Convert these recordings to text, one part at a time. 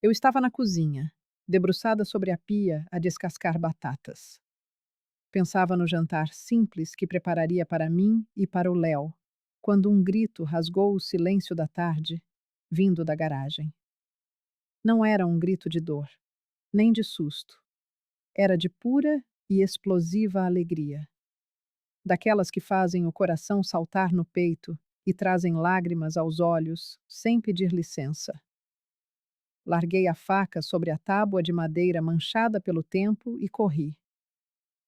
Eu estava na cozinha, debruçada sobre a pia a descascar batatas. Pensava no jantar simples que prepararia para mim e para o Léo, quando um grito rasgou o silêncio da tarde, vindo da garagem. Não era um grito de dor, nem de susto. Era de pura e explosiva alegria. Daquelas que fazem o coração saltar no peito e trazem lágrimas aos olhos sem pedir licença. Larguei a faca sobre a tábua de madeira manchada pelo tempo e corri.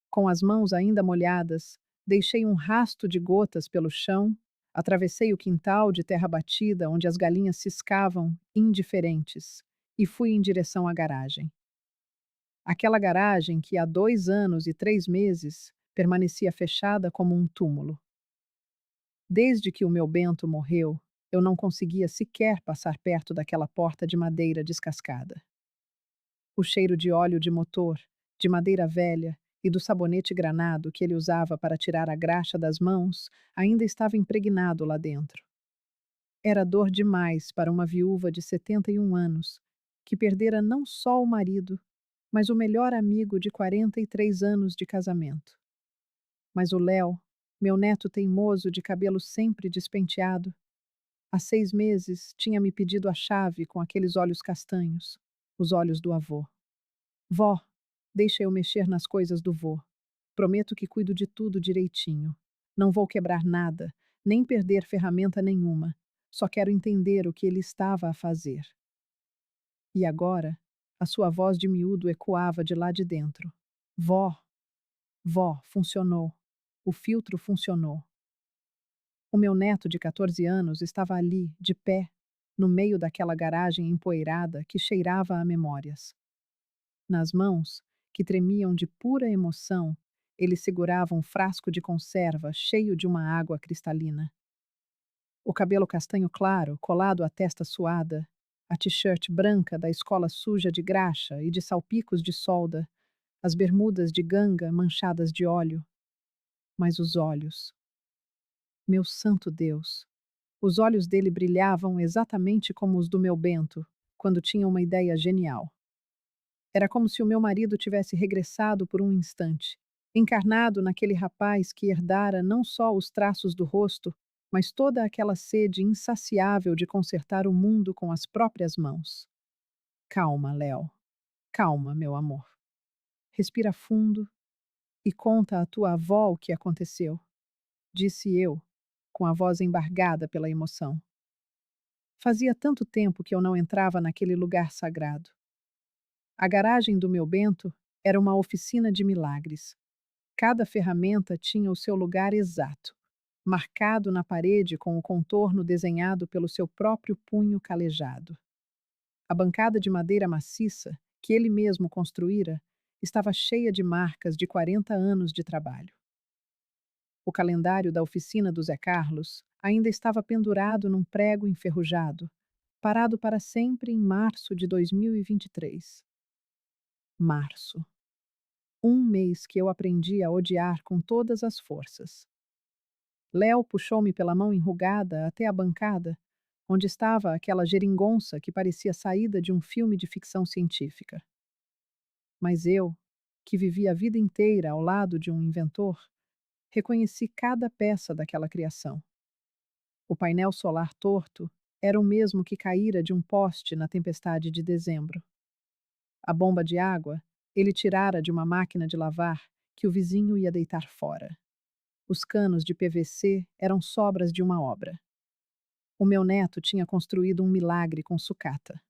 Com as mãos ainda molhadas, deixei um rasto de gotas pelo chão, atravessei o quintal de terra batida onde as galinhas ciscavam, indiferentes, e fui em direção à garagem. Aquela garagem que há 2 anos e 3 meses permanecia fechada como um túmulo. Desde que o meu Bento morreu, eu não conseguia sequer passar perto daquela porta de madeira descascada. O cheiro de óleo de motor, de madeira velha e do sabonete granado que ele usava para tirar a graxa das mãos ainda estava impregnado lá dentro. Era dor demais para uma viúva de 71 anos, que perdera não só o marido, mas o melhor amigo de 43 anos de casamento. Mas o Léo, meu neto teimoso de cabelo sempre despenteado, há 6 meses tinha me pedido a chave com aqueles olhos castanhos, os olhos do avô. Vó, deixa eu mexer nas coisas do vô. Prometo que cuido de tudo direitinho. Não vou quebrar nada, nem perder ferramenta nenhuma. Só quero entender o que ele estava a fazer. E agora, a sua voz de miúdo ecoava de lá de dentro. Vó, vó, funcionou. O filtro funcionou. O meu neto de 14 anos estava ali, de pé, no meio daquela garagem empoeirada que cheirava a memórias. Nas mãos, que tremiam de pura emoção, ele segurava um frasco de conserva cheio de uma água cristalina. O cabelo castanho claro, colado à testa suada, a t-shirt branca da escola suja de graxa e de salpicos de solda, as bermudas de ganga manchadas de óleo. Mas os olhos. Meu santo Deus! Os olhos dele brilhavam exatamente como os do meu Bento, quando tinha uma ideia genial. Era como se o meu marido tivesse regressado por um instante, encarnado naquele rapaz que herdara não só os traços do rosto, mas toda aquela sede insaciável de consertar o mundo com as próprias mãos. Calma, Léo. Calma, meu amor. Respira fundo e conta à tua avó o que aconteceu, disse eu, com a voz embargada pela emoção. Fazia tanto tempo que eu não entrava naquele lugar sagrado. A garagem do meu Bento era uma oficina de milagres. Cada ferramenta tinha o seu lugar exato, marcado na parede com o contorno desenhado pelo seu próprio punho calejado. A bancada de madeira maciça, que ele mesmo construíra, estava cheia de marcas de 40 anos de trabalho. O calendário da oficina do Zé Carlos ainda estava pendurado num prego enferrujado, parado para sempre em março de 2023. Março. Um mês que eu aprendi a odiar com todas as forças. Léo puxou-me pela mão enrugada até a bancada, onde estava aquela geringonça que parecia saída de um filme de ficção científica. Mas eu, que vivi a vida inteira ao lado de um inventor, reconheci cada peça daquela criação. O painel solar torto era o mesmo que caíra de um poste na tempestade de dezembro. A bomba de água ele tirara de uma máquina de lavar que o vizinho ia deitar fora. Os canos de PVC eram sobras de uma obra. O meu neto tinha construído um milagre com sucata.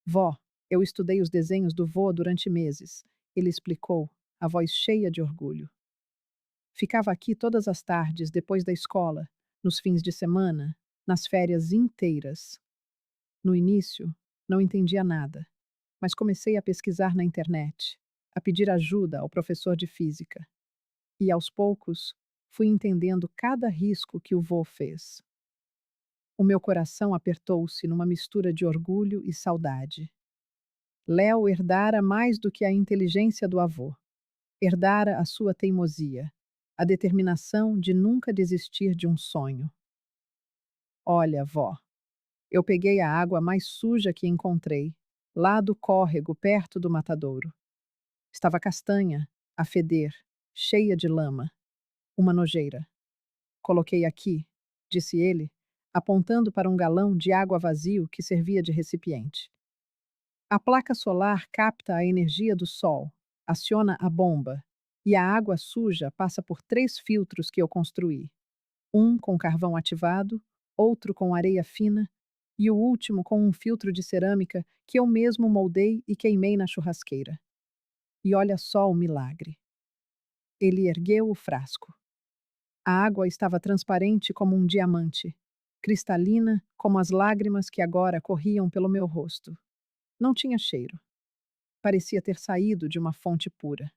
Vó, eu estudei os desenhos do vô durante meses, ele explicou, a voz cheia de orgulho. Ficava aqui todas as tardes, depois da escola, nos fins de semana, nas férias inteiras. No início, não entendia nada, mas comecei a pesquisar na internet, a pedir ajuda ao professor de física. E, aos poucos, fui entendendo cada risco que o vô fez. O meu coração apertou-se numa mistura de orgulho e saudade. Léo herdara mais do que a inteligência do avô. Herdara a sua teimosia, a determinação de nunca desistir de um sonho. Olha, vó, eu peguei a água mais suja que encontrei, lá do córrego perto do matadouro. Estava castanha, a feder, cheia de lama, uma nojeira. Coloquei aqui, disse ele, apontando para um galão de água vazio que servia de recipiente. A placa solar capta a energia do sol, aciona a bomba, e a água suja passa por 3 filtros que eu construí. Um com carvão ativado, outro com areia fina e o último com um filtro de cerâmica que eu mesmo moldei e queimei na churrasqueira. E olha só o milagre. Ele ergueu o frasco. A água estava transparente como um diamante, cristalina como as lágrimas que agora corriam pelo meu rosto. Não tinha cheiro. Parecia ter saído de uma fonte pura.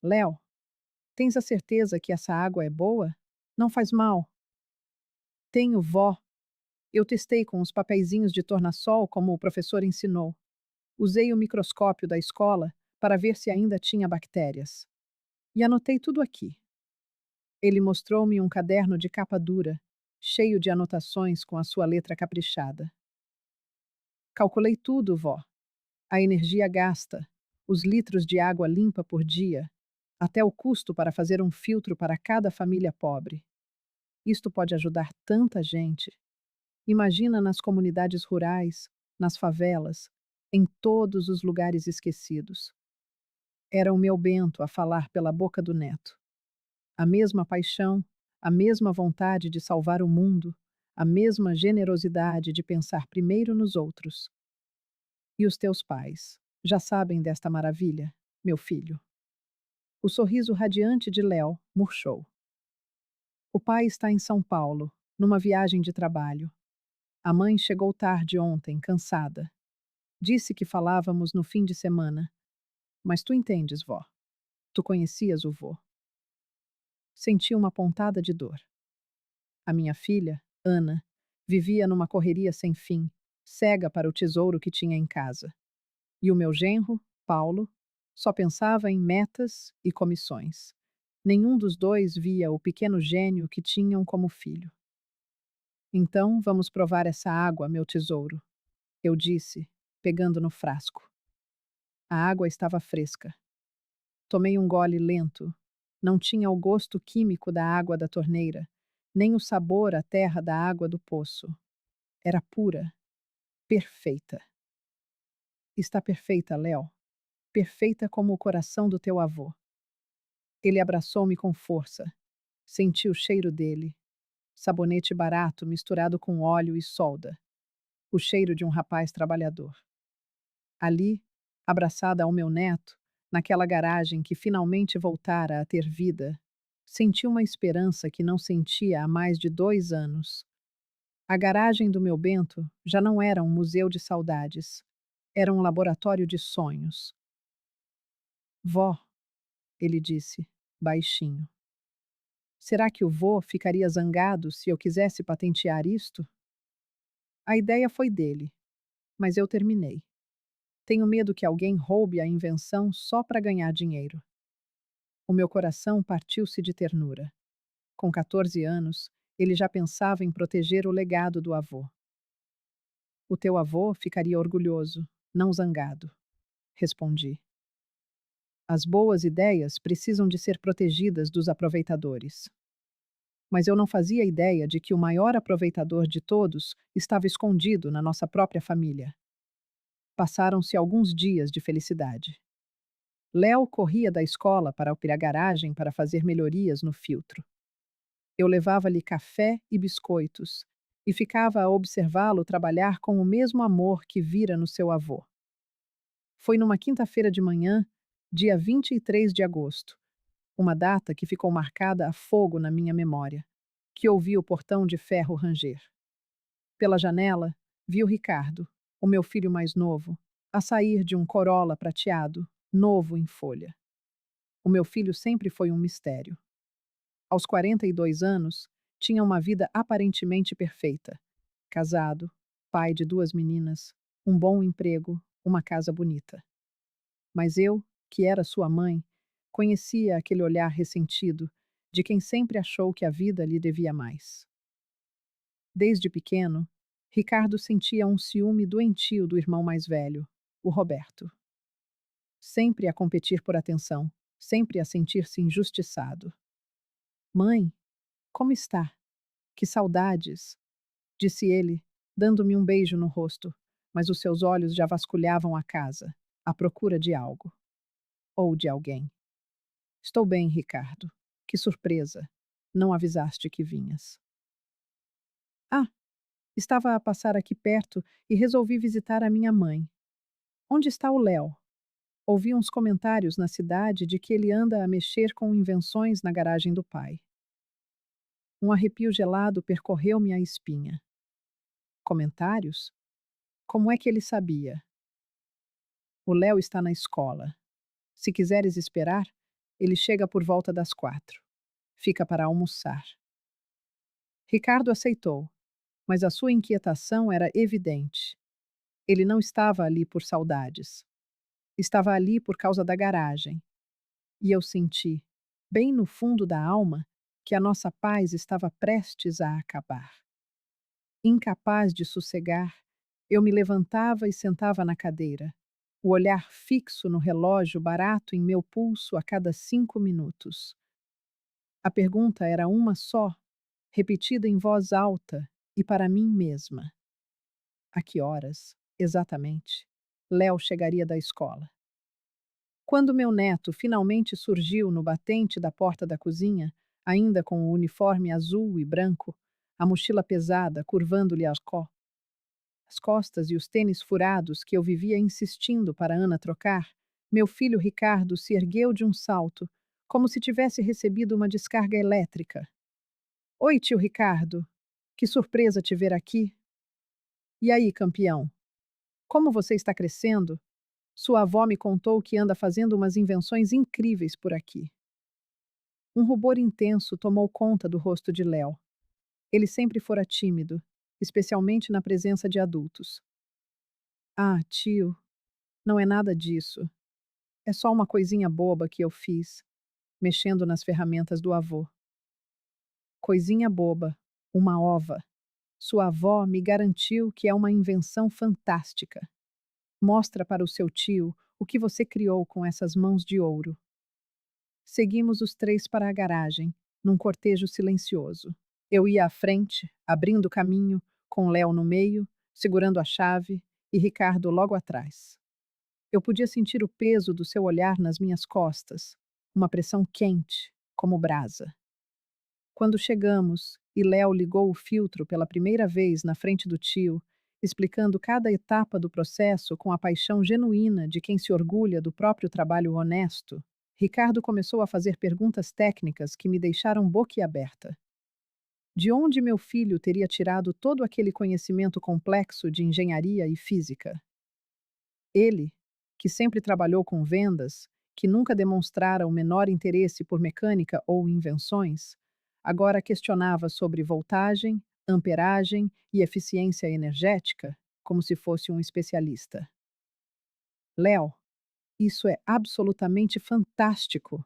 Léo, tens a certeza que essa água é boa? Não faz mal. Tenho, vó. Eu testei com os papeizinhos de tornassol como o professor ensinou. Usei o microscópio da escola para ver se ainda tinha bactérias. E anotei tudo aqui. Ele mostrou-me um caderno de capa dura, cheio de anotações com a sua letra caprichada. Calculei tudo, vó. A energia gasta, os litros de água limpa por dia, até o custo para fazer um filtro para cada família pobre. Isto pode ajudar tanta gente. Imagina nas comunidades rurais, nas favelas, em todos os lugares esquecidos. Era o meu Bento a falar pela boca do neto. A mesma paixão, a mesma vontade de salvar o mundo, a mesma generosidade de pensar primeiro nos outros. E os teus pais? Já sabem desta maravilha, meu filho? O sorriso radiante de Léo murchou. O pai está em São Paulo, numa viagem de trabalho. A mãe chegou tarde ontem, cansada. Disse que falávamos no fim de semana. Mas tu entendes, vó. Tu conhecias o vô. Senti uma pontada de dor. A minha filha, Ana, vivia numa correria sem fim, cega para o tesouro que tinha em casa. E o meu genro, Paulo, só pensava em metas e comissões. Nenhum dos dois via o pequeno gênio que tinham como filho. Então vamos provar essa água, meu tesouro, eu disse, pegando no frasco. A água estava fresca. Tomei um gole lento. Não tinha o gosto químico da água da torneira, nem o sabor à terra da água do poço. Era pura, perfeita. Está perfeita, Léo. Perfeita como o coração do teu avô. Ele abraçou-me com força. Senti o cheiro dele. Sabonete barato misturado com óleo e solda. O cheiro de um rapaz trabalhador. Ali, abraçada ao meu neto, naquela garagem que finalmente voltara a ter vida, senti uma esperança que não sentia há mais de 2 anos. A garagem do meu Bento já não era um museu de saudades. Era um laboratório de sonhos. Vó, ele disse, baixinho. Será que o vô ficaria zangado se eu quisesse patentear isto? A ideia foi dele, mas eu terminei. Tenho medo que alguém roube a invenção só para ganhar dinheiro. O meu coração partiu-se de ternura. Com 14 anos, ele já pensava em proteger o legado do avô. O teu avô ficaria orgulhoso, não zangado, respondi. As boas ideias precisam de ser protegidas dos aproveitadores. Mas eu não fazia ideia de que o maior aproveitador de todos estava escondido na nossa própria família. Passaram-se alguns dias de felicidade. Léo corria da escola para a garagem para fazer melhorias no filtro. Eu levava-lhe café e biscoitos e ficava a observá-lo trabalhar com o mesmo amor que vira no seu avô. Foi numa quinta-feira de manhã, dia 23 de agosto, uma data que ficou marcada a fogo na minha memória, que ouvi o portão de ferro ranger. Pela janela, vi o Ricardo, o meu filho mais novo, a sair de um Corolla prateado, novo em folha. O meu filho sempre foi um mistério. Aos 42 anos, tinha uma vida aparentemente perfeita. Casado, pai de 2 meninas, um bom emprego, uma casa bonita. Mas eu, que era sua mãe, conhecia aquele olhar ressentido de quem sempre achou que a vida lhe devia mais. Desde pequeno, Ricardo sentia um ciúme doentio do irmão mais velho, o Roberto. Sempre a competir por atenção, sempre a sentir-se injustiçado. Mãe, como está? Que saudades! Disse ele, dando-me um beijo no rosto, mas os seus olhos já vasculhavam a casa, à procura de algo. Ou de alguém. Estou bem, Ricardo. Que surpresa! Não avisaste que vinhas. Ah, estava a passar aqui perto e resolvi visitar a minha mãe. Onde está o Léo? Ouvi uns comentários na cidade de que ele anda a mexer com invenções na garagem do pai. Um arrepio gelado percorreu-me a espinha. Comentários? Como é que ele sabia? O Léo está na escola. Se quiseres esperar, ele chega por volta das 4. Fica para almoçar. Ricardo aceitou, mas a sua inquietação era evidente. Ele não estava ali por saudades. Estava ali por causa da garagem. E eu senti, bem no fundo da alma, que a nossa paz estava prestes a acabar. Incapaz de sossegar, eu me levantava e sentava na cadeira, o olhar fixo no relógio barato em meu pulso a cada 5 minutos. A pergunta era uma só, repetida em voz alta e para mim mesma. A que horas, exatamente, Léo chegaria da escola? Quando meu neto finalmente surgiu no batente da porta da cozinha, ainda com o uniforme azul e branco, a mochila pesada curvando-lhe as costas e os tênis furados que eu vivia insistindo para Ana trocar, meu filho Ricardo se ergueu de um salto, como se tivesse recebido uma descarga elétrica. Oi, tio Ricardo. Que surpresa te ver aqui. E aí, campeão? Como você está crescendo? Sua avó me contou que anda fazendo umas invenções incríveis por aqui. Um rubor intenso tomou conta do rosto de Léo. Ele sempre fora tímido, especialmente na presença de adultos. Ah, tio, não é nada disso. É só uma coisinha boba que eu fiz, mexendo nas ferramentas do avô. Coisinha boba, uma ova. Sua avó me garantiu que é uma invenção fantástica. Mostra para o seu tio o que você criou com essas mãos de ouro. Seguimos os três para a garagem, num cortejo silencioso. Eu ia à frente, abrindo caminho, com Léo no meio, segurando a chave, e Ricardo logo atrás. Eu podia sentir o peso do seu olhar nas minhas costas, uma pressão quente, como brasa. Quando chegamos e Léo ligou o filtro pela primeira vez na frente do tio, explicando cada etapa do processo com a paixão genuína de quem se orgulha do próprio trabalho honesto, Ricardo começou a fazer perguntas técnicas que me deixaram boquiaberta. De onde meu filho teria tirado todo aquele conhecimento complexo de engenharia e física? Ele, que sempre trabalhou com vendas, que nunca demonstrara o menor interesse por mecânica ou invenções, agora questionava sobre voltagem, amperagem e eficiência energética, como se fosse um especialista. Léo, isso é absolutamente fantástico!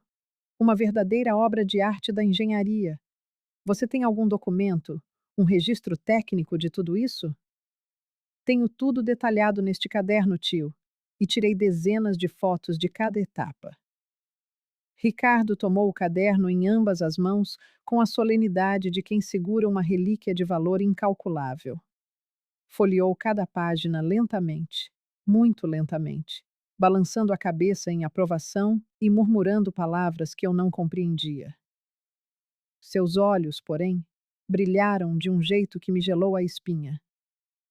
Uma verdadeira obra de arte da engenharia. Você tem algum documento, um registro técnico de tudo isso? Tenho tudo detalhado neste caderno, tio, e tirei dezenas de fotos de cada etapa. Ricardo tomou o caderno em ambas as mãos com a solenidade de quem segura uma relíquia de valor incalculável. Folheou cada página lentamente, muito lentamente, balançando a cabeça em aprovação e murmurando palavras que eu não compreendia. Seus olhos, porém, brilharam de um jeito que me gelou a espinha.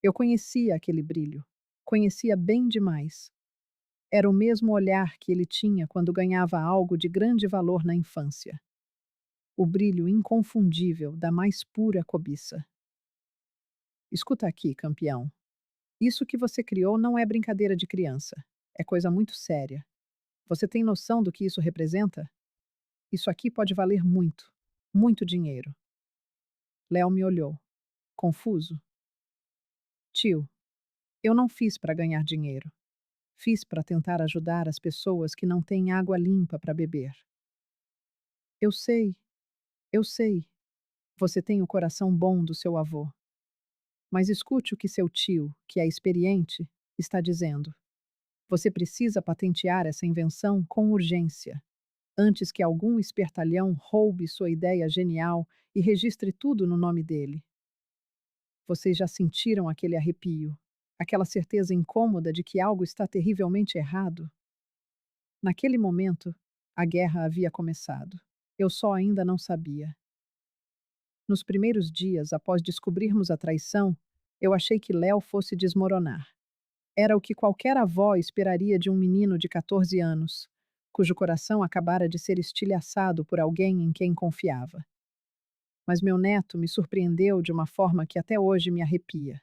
Eu conhecia aquele brilho. Conhecia bem demais. Era o mesmo olhar que ele tinha quando ganhava algo de grande valor na infância. O brilho inconfundível da mais pura cobiça. Escuta aqui, campeão. Isso que você criou não é brincadeira de criança. É coisa muito séria. Você tem noção do que isso representa? Isso aqui pode valer muito, muito dinheiro. Léo me olhou, confuso. Tio, eu não fiz para ganhar dinheiro. Fiz para tentar ajudar as pessoas que não têm água limpa para beber. Eu sei, eu sei. Você tem o coração bom do seu avô. Mas escute o que seu tio, que é experiente, está dizendo. Você precisa patentear essa invenção com urgência, antes que algum espertalhão roube sua ideia genial e registre tudo no nome dele. Vocês já sentiram aquele arrepio, aquela certeza incômoda de que algo está terrivelmente errado? Naquele momento, a guerra havia começado. Eu só ainda não sabia. Nos primeiros dias após descobrirmos a traição, eu achei que Léo fosse desmoronar. Era o que qualquer avó esperaria de um menino de 14 anos, cujo coração acabara de ser estilhaçado por alguém em quem confiava. Mas meu neto me surpreendeu de uma forma que até hoje me arrepia.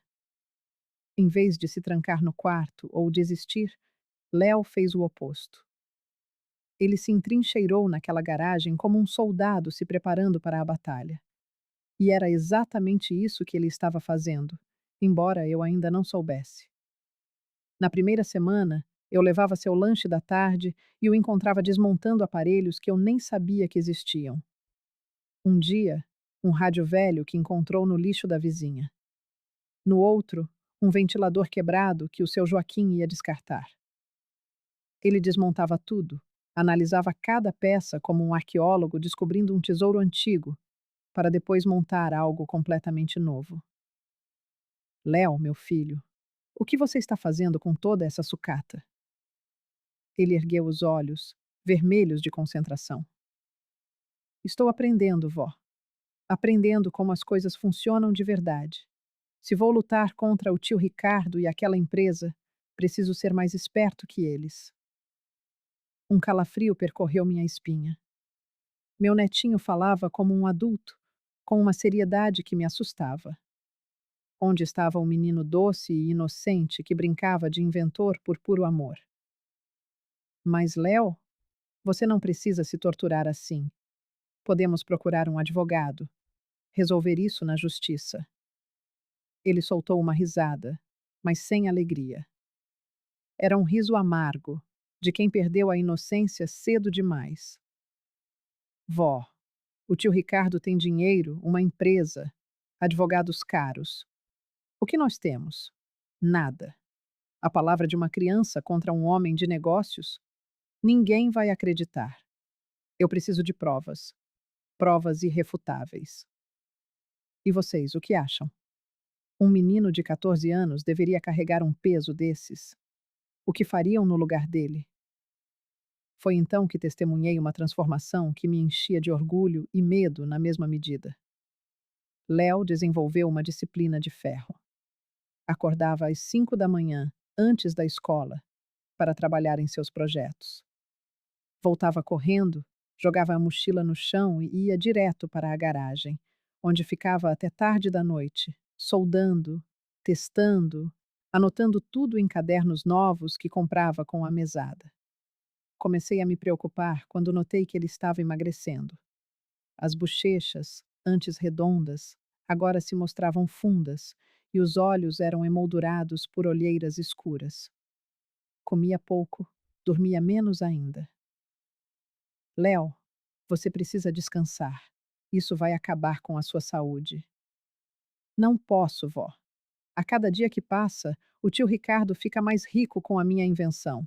Em vez de se trancar no quarto ou desistir, Léo fez o oposto. Ele se entrincheirou naquela garagem como um soldado se preparando para a batalha. E era exatamente isso que ele estava fazendo, embora eu ainda não soubesse. Na primeira semana, eu levava seu lanche da tarde e o encontrava desmontando aparelhos que eu nem sabia que existiam. Um dia, um rádio velho que encontrou no lixo da vizinha. No outro, um ventilador quebrado que o seu Joaquim ia descartar. Ele desmontava tudo, analisava cada peça como um arqueólogo descobrindo um tesouro antigo, para depois montar algo completamente novo. Léo, meu filho, o que você está fazendo com toda essa sucata? Ele ergueu os olhos, vermelhos de concentração. Estou aprendendo, vó. Aprendendo como as coisas funcionam de verdade. Se vou lutar contra o tio Ricardo e aquela empresa, preciso ser mais esperto que eles. Um calafrio percorreu minha espinha. Meu netinho falava como um adulto, com uma seriedade que me assustava. Onde estava o menino doce e inocente que brincava de inventor por puro amor? Mas, Léo, você não precisa se torturar assim. Podemos procurar um advogado. Resolver isso na justiça. Ele soltou uma risada, mas sem alegria. Era um riso amargo, de quem perdeu a inocência cedo demais. Vó, o tio Ricardo tem dinheiro, uma empresa, advogados caros. O que nós temos? Nada. A palavra de uma criança contra um homem de negócios? Ninguém vai acreditar. Eu preciso de provas. Provas irrefutáveis. E vocês, o que acham? Um menino de 14 anos deveria carregar um peso desses. O que fariam no lugar dele? Foi então que testemunhei uma transformação que me enchia de orgulho e medo na mesma medida. Léo desenvolveu uma disciplina de ferro. Acordava às 5 da manhã, antes da escola, para trabalhar em seus projetos. Voltava correndo, jogava a mochila no chão e ia direto para a garagem, onde ficava até tarde da noite, soldando, testando, anotando tudo em cadernos novos que comprava com a mesada. Comecei a me preocupar quando notei que ele estava emagrecendo. As bochechas, antes redondas, agora se mostravam fundas e os olhos eram emoldurados por olheiras escuras. Comia pouco, dormia menos ainda. Léo, você precisa descansar. Isso vai acabar com a sua saúde. Não posso, vó. A cada dia que passa, o tio Ricardo fica mais rico com a minha invenção.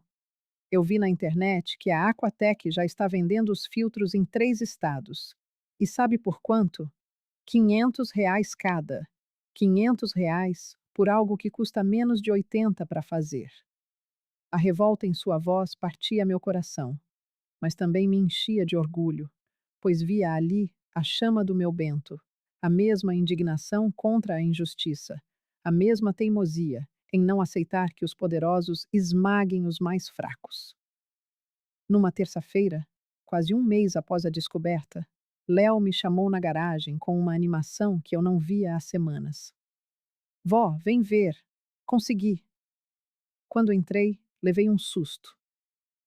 Eu vi na internet que a Aquatec já está vendendo os filtros em 3 estados. E sabe por quanto? R$ 500 cada. R$ 500 por algo que custa menos de 80 para fazer. A revolta em sua voz partia meu coração, mas também me enchia de orgulho, pois via ali a chama do meu Bento, a mesma indignação contra a injustiça, a mesma teimosia em não aceitar que os poderosos esmaguem os mais fracos. Numa terça-feira, quase um mês após a descoberta, Léo me chamou na garagem com uma animação que eu não via há semanas. Vó, vem ver. Consegui. Quando entrei, levei um susto.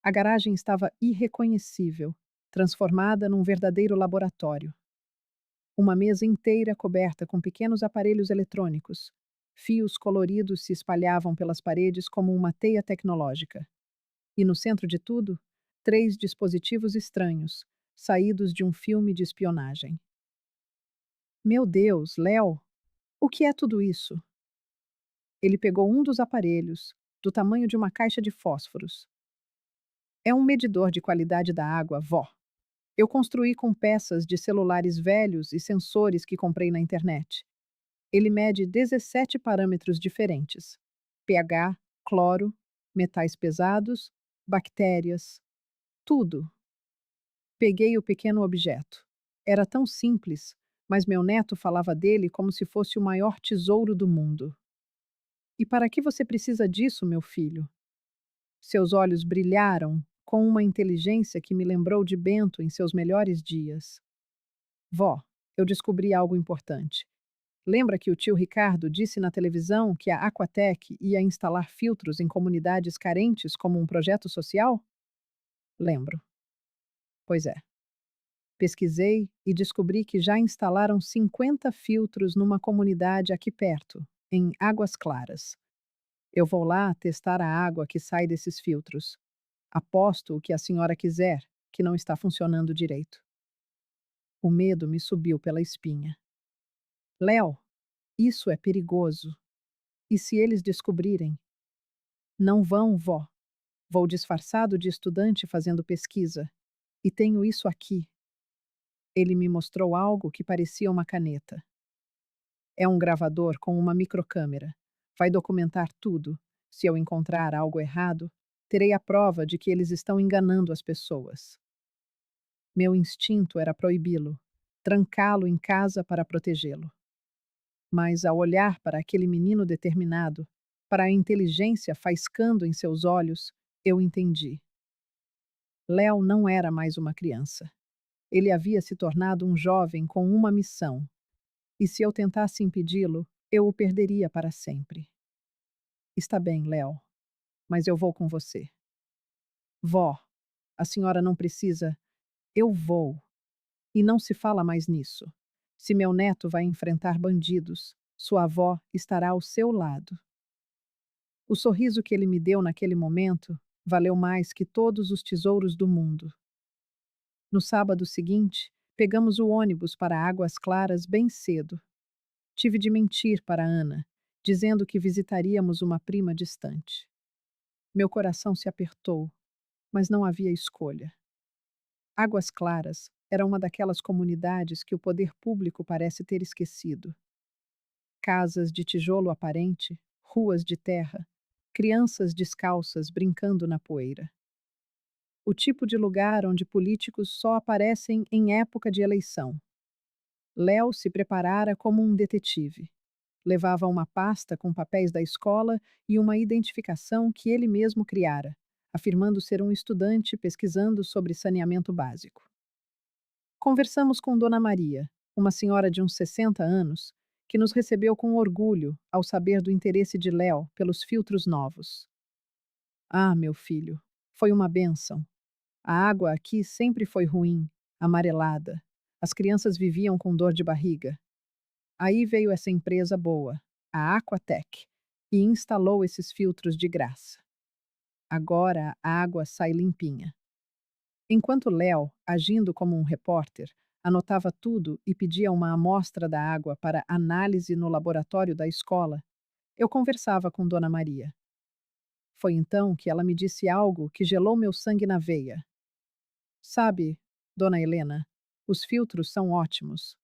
A garagem estava irreconhecível, transformada num verdadeiro laboratório. Uma mesa inteira coberta com pequenos aparelhos eletrônicos. Fios coloridos se espalhavam pelas paredes como uma teia tecnológica. E no centro de tudo, 3 dispositivos estranhos, saídos de um filme de espionagem. Meu Deus, Léo, o que é tudo isso? Ele pegou um dos aparelhos, do tamanho de uma caixa de fósforos. É um medidor de qualidade da água, vó. Eu construí com peças de celulares velhos e sensores que comprei na internet. Ele mede 17 parâmetros diferentes: pH, cloro, metais pesados, bactérias, tudo. Peguei o pequeno objeto. Era tão simples, mas meu neto falava dele como se fosse o maior tesouro do mundo. E para que você precisa disso, meu filho? Seus olhos brilharam com uma inteligência que me lembrou de Bento em seus melhores dias. Vó, eu descobri algo importante. Lembra que o tio Ricardo disse na televisão que a Aquatec ia instalar filtros em comunidades carentes como um projeto social? Lembro. Pois é. Pesquisei e descobri que já instalaram 50 filtros numa comunidade aqui perto, em Águas Claras. Eu vou lá testar a água que sai desses filtros. Aposto o que a senhora quiser, que não está funcionando direito. O medo me subiu pela espinha. Léo, isso é perigoso. E se eles descobrirem? Não vão, vó. Vou disfarçado de estudante fazendo pesquisa. E tenho isso aqui. Ele me mostrou algo que parecia uma caneta. É um gravador com uma microcâmera. Vai documentar tudo. Se eu encontrar algo errado, terei a prova de que eles estão enganando as pessoas. Meu instinto era proibi-lo, trancá-lo em casa para protegê-lo. Mas ao olhar para aquele menino determinado, para a inteligência faiscando em seus olhos, eu entendi. Léo não era mais uma criança. Ele havia se tornado um jovem com uma missão, e se eu tentasse impedi-lo, eu o perderia para sempre. Está bem, Léo, mas eu vou com você. Vó, a senhora não precisa. Eu vou. E não se fala mais nisso. Se meu neto vai enfrentar bandidos, sua avó estará ao seu lado. O sorriso que ele me deu naquele momento valeu mais que todos os tesouros do mundo. No sábado seguinte, pegamos o ônibus para Águas Claras bem cedo. Tive de mentir para Ana, dizendo que visitaríamos uma prima distante. Meu coração se apertou, mas não havia escolha. Águas Claras era uma daquelas comunidades que o poder público parece ter esquecido. Casas de tijolo aparente, ruas de terra, crianças descalças brincando na poeira. O tipo de lugar onde políticos só aparecem em época de eleição. Léo se preparara como um detetive. Levava uma pasta com papéis da escola e uma identificação que ele mesmo criara, afirmando ser um estudante pesquisando sobre saneamento básico. Conversamos com Dona Maria, uma senhora de uns 60 anos, que nos recebeu com orgulho ao saber do interesse de Léo pelos filtros novos. Ah, meu filho, foi uma bênção. A água aqui sempre foi ruim, amarelada. As crianças viviam com dor de barriga. Aí veio essa empresa boa, a Aquatec, e instalou esses filtros de graça. Agora a água sai limpinha. Enquanto Léo, agindo como um repórter, anotava tudo e pedia uma amostra da água para análise no laboratório da escola, eu conversava com Dona Maria. Foi então que ela me disse algo que gelou meu sangue na veia. Sabe, Dona Helena, os filtros são ótimos,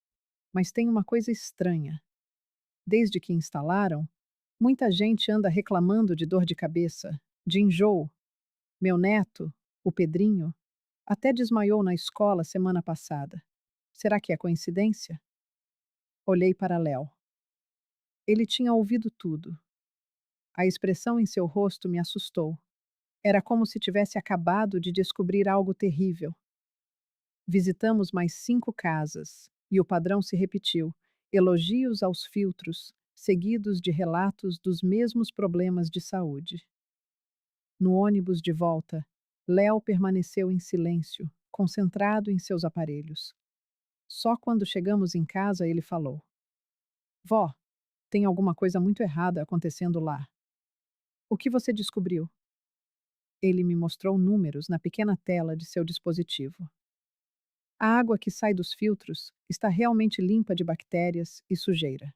mas tem uma coisa estranha. Desde que instalaram, muita gente anda reclamando de dor de cabeça, de enjoo. Meu neto, o Pedrinho, até desmaiou na escola semana passada. Será que é coincidência? Olhei para Léo. Ele tinha ouvido tudo. A expressão em seu rosto me assustou. Era como se tivesse acabado de descobrir algo terrível. Visitamos mais 5 casas, e o padrão se repetiu: elogios aos filtros, seguidos de relatos dos mesmos problemas de saúde. No ônibus de volta, Léo permaneceu em silêncio, concentrado em seus aparelhos. Só quando chegamos em casa ele falou: Vó, tem alguma coisa muito errada acontecendo lá. O que você descobriu? Ele me mostrou números na pequena tela de seu dispositivo. A água que sai dos filtros está realmente limpa de bactérias e sujeira.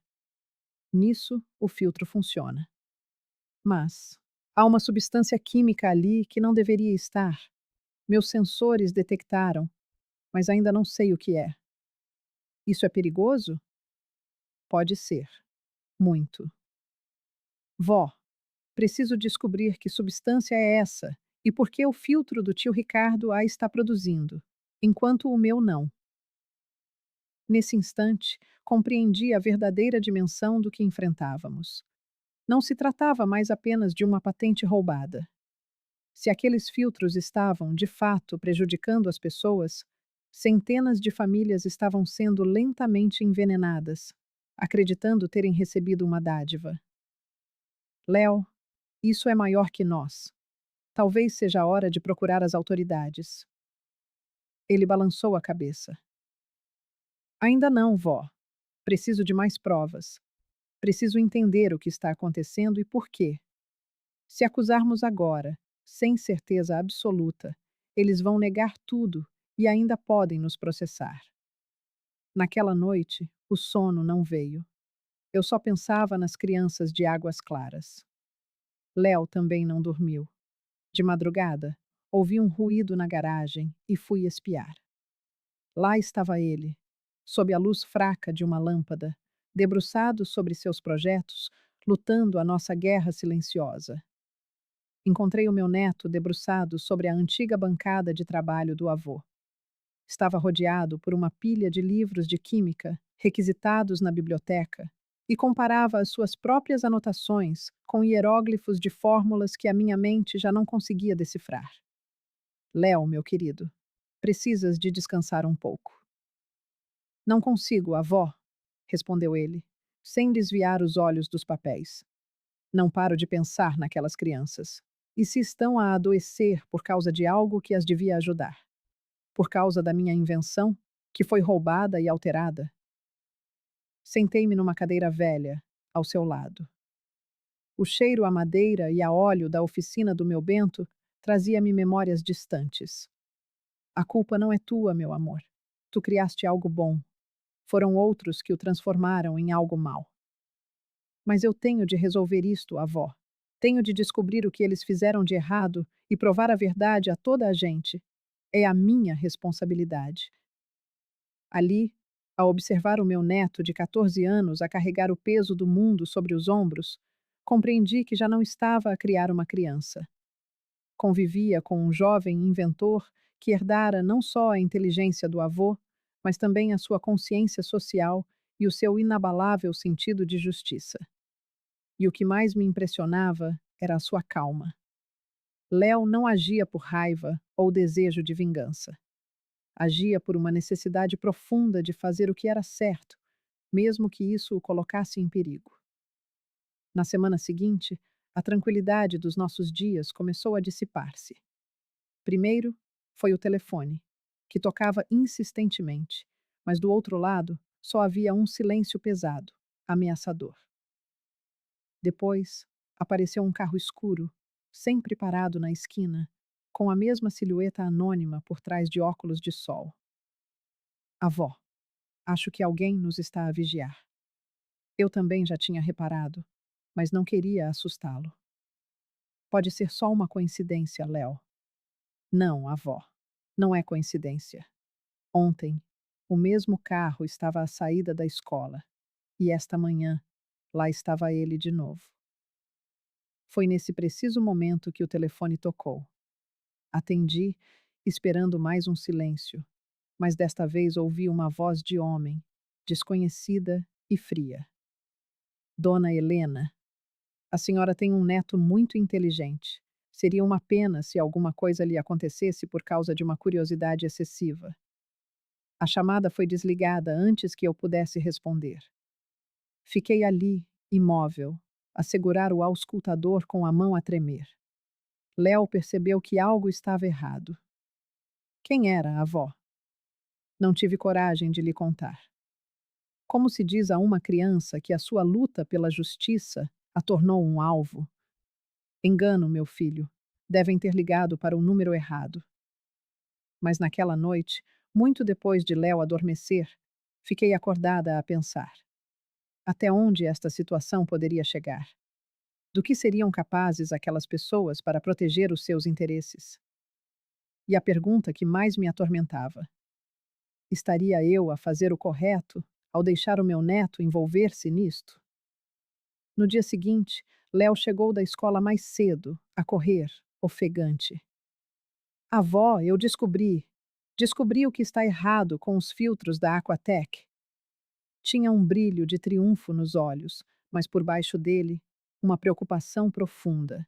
Nisso, o filtro funciona. Mas há uma substância química ali que não deveria estar. Meus sensores detectaram, mas ainda não sei o que é. Isso é perigoso? Pode ser. Muito. Vó, preciso descobrir que substância é essa e por que o filtro do tio Ricardo a está produzindo, enquanto o meu não. Nesse instante, compreendi a verdadeira dimensão do que enfrentávamos. Não se tratava mais apenas de uma patente roubada. Se aqueles filtros estavam, de fato, prejudicando as pessoas, centenas de famílias estavam sendo lentamente envenenadas, acreditando terem recebido uma dádiva. Léo, isso é maior que nós. Talvez seja a hora de procurar as autoridades. Ele balançou a cabeça. Ainda não, vó. Preciso de mais provas. Preciso entender o que está acontecendo e por quê. Se acusarmos agora, sem certeza absoluta, eles vão negar tudo e ainda podem nos processar. Naquela noite, o sono não veio. Eu só pensava nas crianças de Águas Claras. Léo também não dormiu. De madrugada, ouvi um ruído na garagem e fui espiar. Lá estava ele, sob a luz fraca de uma lâmpada, debruçado sobre seus projetos, lutando a nossa guerra silenciosa. Encontrei o meu neto debruçado sobre a antiga bancada de trabalho do avô. Estava rodeado por uma pilha de livros de química, requisitados na biblioteca, e comparava as suas próprias anotações com hieróglifos de fórmulas que a minha mente já não conseguia decifrar. Léo, meu querido, precisas de descansar um pouco. Não consigo, avó, respondeu ele, sem desviar os olhos dos papéis. Não paro de pensar naquelas crianças. E se estão a adoecer por causa de algo que as devia ajudar? Por causa da minha invenção, que foi roubada e alterada? Sentei-me numa cadeira velha, ao seu lado. O cheiro a madeira e a óleo da oficina do meu Bento trazia-me memórias distantes. A culpa não é tua, meu amor. Tu criaste algo bom. Foram outros que o transformaram em algo mau. Mas eu tenho de resolver isto, avó. Tenho de descobrir o que eles fizeram de errado e provar a verdade a toda a gente. É a minha responsabilidade. Ali, a observar o meu neto de 14 anos a carregar o peso do mundo sobre os ombros, compreendi que já não estava a criar uma criança. Convivia com um jovem inventor que herdara não só a inteligência do avô, mas também a sua consciência social e o seu inabalável sentido de justiça. E o que mais me impressionava era a sua calma. Léo não agia por raiva ou desejo de vingança. Agia por uma necessidade profunda de fazer o que era certo, mesmo que isso o colocasse em perigo. Na semana seguinte, a tranquilidade dos nossos dias começou a dissipar-se. Primeiro, foi o telefone, que tocava insistentemente, mas do outro lado só havia um silêncio pesado, ameaçador. Depois, apareceu um carro escuro, sempre parado na esquina, com a mesma silhueta anônima por trás de óculos de sol. Avó, acho que alguém nos está a vigiar. Eu também já tinha reparado, mas não queria assustá-lo. Pode ser só uma coincidência, Léo. Não, avó. Não é coincidência. Ontem, o mesmo carro estava à saída da escola, e esta manhã, lá estava ele de novo. Foi nesse preciso momento que o telefone tocou. Atendi, esperando mais um silêncio, mas desta vez ouvi uma voz de homem, desconhecida e fria. Dona Helena, a senhora tem um neto muito inteligente. Seria uma pena se alguma coisa lhe acontecesse por causa de uma curiosidade excessiva. A chamada foi desligada antes que eu pudesse responder. Fiquei ali, imóvel, a segurar o auscultador com a mão a tremer. Léo percebeu que algo estava errado. Quem era a avó? Não tive coragem de lhe contar. Como se diz a uma criança que a sua luta pela justiça a tornou um alvo? Engano, meu filho. Devem ter ligado para o número errado. Mas naquela noite, muito depois de Léo adormecer, fiquei acordada a pensar. Até onde esta situação poderia chegar? Do que seriam capazes aquelas pessoas para proteger os seus interesses? E a pergunta que mais me atormentava: estaria eu a fazer o correto ao deixar o meu neto envolver-se nisto? No dia seguinte, Léo chegou da escola mais cedo, a correr, ofegante. Avó, eu descobri. Descobri o que está errado com os filtros da Aquatec. Tinha um brilho de triunfo nos olhos, mas por baixo dele, uma preocupação profunda.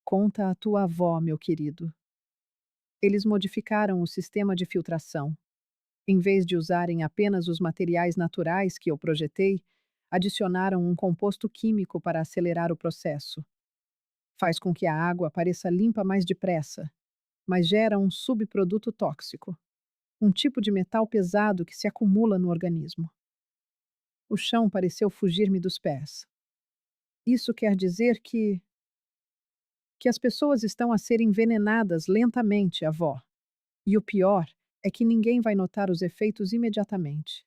Conta a tua avó, meu querido. Eles modificaram o sistema de filtração. Em vez de usarem apenas os materiais naturais que eu projetei, adicionaram um composto químico para acelerar o processo. Faz com que a água pareça limpa mais depressa, mas gera um subproduto tóxico, um tipo de metal pesado que se acumula no organismo. O chão pareceu fugir-me dos pés. Isso quer dizer que as pessoas estão a ser envenenadas lentamente, avó. E o pior é que ninguém vai notar os efeitos imediatamente.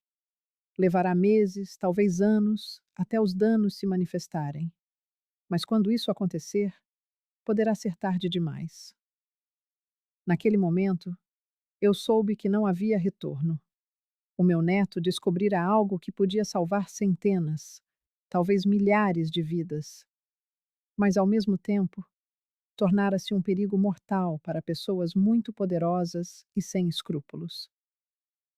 Levará meses, talvez anos, até os danos se manifestarem. Mas quando isso acontecer, poderá ser tarde demais. Naquele momento, eu soube que não havia retorno. O meu neto descobrira algo que podia salvar centenas, talvez milhares de vidas, mas ao mesmo tempo, tornara-se um perigo mortal para pessoas muito poderosas e sem escrúpulos.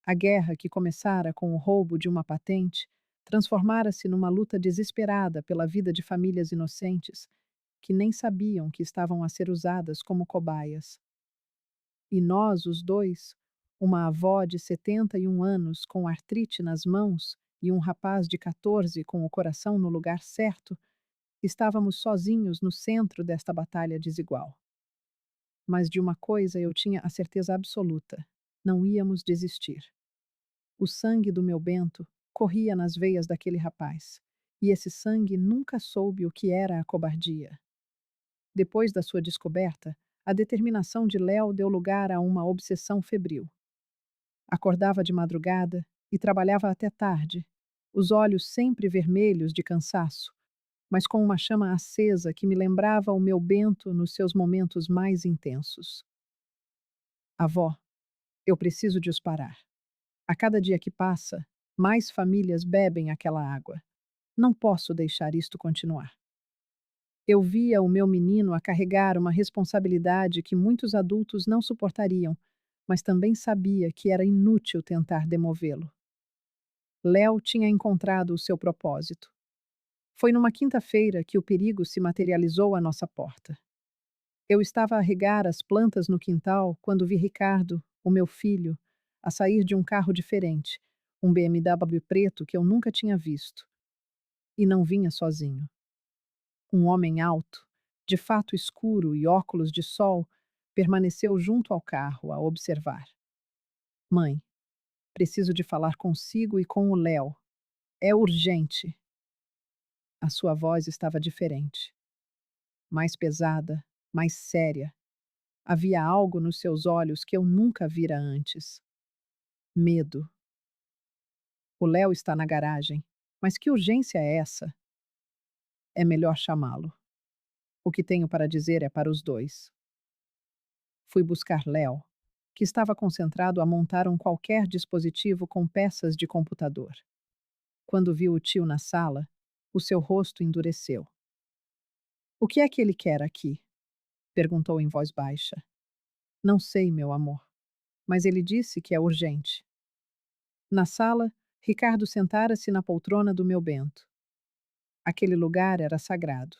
A guerra que começara com o roubo de uma patente transformara-se numa luta desesperada pela vida de famílias inocentes que nem sabiam que estavam a ser usadas como cobaias. E nós, os dois, uma avó de 71 anos com artrite nas mãos e um rapaz de 14 com o coração no lugar certo, estávamos sozinhos no centro desta batalha desigual. Mas de uma coisa eu tinha a certeza absoluta: não íamos desistir. O sangue do meu Bento corria nas veias daquele rapaz, e esse sangue nunca soube o que era a cobardia. Depois da sua descoberta, a determinação de Léo deu lugar a uma obsessão febril. Acordava de madrugada e trabalhava até tarde, os olhos sempre vermelhos de cansaço, mas com uma chama acesa que me lembrava o meu Bento nos seus momentos mais intensos. Avó, eu preciso de os parar. A cada dia que passa, mais famílias bebem aquela água. Não posso deixar isto continuar. Eu via o meu menino a carregar uma responsabilidade que muitos adultos não suportariam, mas também sabia que era inútil tentar demovê-lo. Léo tinha encontrado o seu propósito. Foi numa quinta-feira que o perigo se materializou à nossa porta. Eu estava a regar as plantas no quintal quando vi Ricardo, o meu filho, a sair de um carro diferente, um BMW preto que eu nunca tinha visto. E não vinha sozinho. Um homem alto, de fato escuro e óculos de sol, permaneceu junto ao carro a observar. Mãe, preciso de falar consigo e com o Léo. É urgente. A sua voz estava diferente. Mais pesada, mais séria. Havia algo nos seus olhos que eu nunca vira antes. Medo. O Léo está na garagem. Mas que urgência é essa? É melhor chamá-lo. O que tenho para dizer é para os dois. Fui buscar Léo, que estava concentrado a montar um qualquer dispositivo com peças de computador. Quando viu o tio na sala, o seu rosto endureceu. O que é que ele quer aqui? Perguntou em voz baixa. Não sei, meu amor, mas ele disse que é urgente. Na sala, Ricardo sentara-se na poltrona do meu Bento. Aquele lugar era sagrado.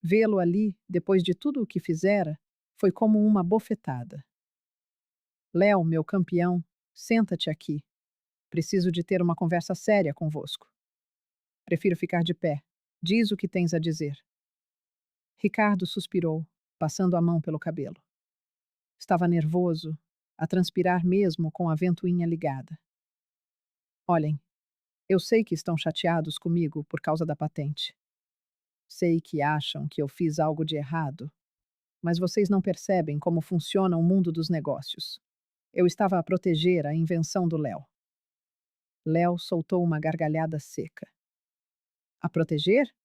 Vê-lo ali, depois de tudo o que fizera, foi como uma bofetada. Léo, meu campeão, senta-te aqui. Preciso de ter uma conversa séria convosco. Prefiro ficar de pé. Diz o que tens a dizer. Ricardo suspirou, passando a mão pelo cabelo. Estava nervoso, a transpirar mesmo com a ventoinha ligada. Olhem, eu sei que estão chateados comigo por causa da patente. Sei que acham que eu fiz algo de errado, mas vocês não percebem como funciona o mundo dos negócios. Eu estava a proteger a invenção do Léo. Léo soltou uma gargalhada seca. A proteger?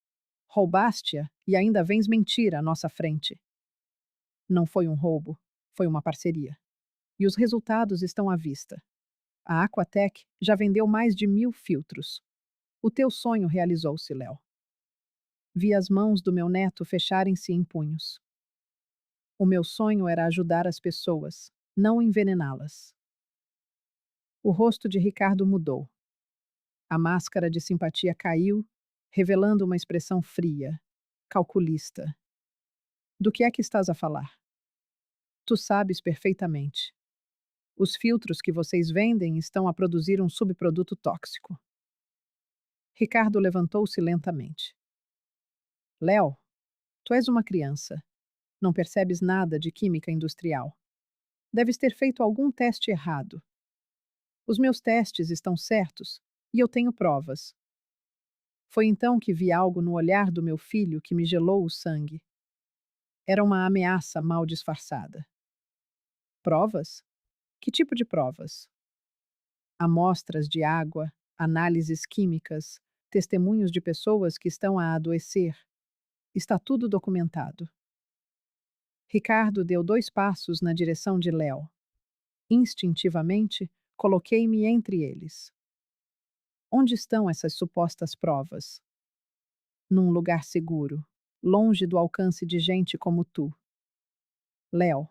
Roubaste-a e ainda vens mentir à nossa frente. Não foi um roubo, foi uma parceria. E os resultados estão à vista. A Aquatec já vendeu mais de 1.000 filtros. O teu sonho realizou-se, Léo. Vi as mãos do meu neto fecharem-se em punhos. O meu sonho era ajudar as pessoas, não envenená-las. O rosto de Ricardo mudou. A máscara de simpatia caiu, revelando uma expressão fria, calculista. Do que é que estás a falar? Tu sabes perfeitamente. Os filtros que vocês vendem estão a produzir um subproduto tóxico. Ricardo levantou-se lentamente. Léo, tu és uma criança. Não percebes nada de química industrial. Deves ter feito algum teste errado. Os meus testes estão certos e eu tenho provas. Foi então que vi algo no olhar do meu filho que me gelou o sangue. Era uma ameaça mal disfarçada. Provas? Que tipo de provas? Amostras de água, análises químicas, testemunhos de pessoas que estão a adoecer. Está tudo documentado. Ricardo deu 2 passos na direção de Léo. Instintivamente, coloquei-me entre eles. Onde estão essas supostas provas? Num lugar seguro, longe do alcance de gente como tu. Léo,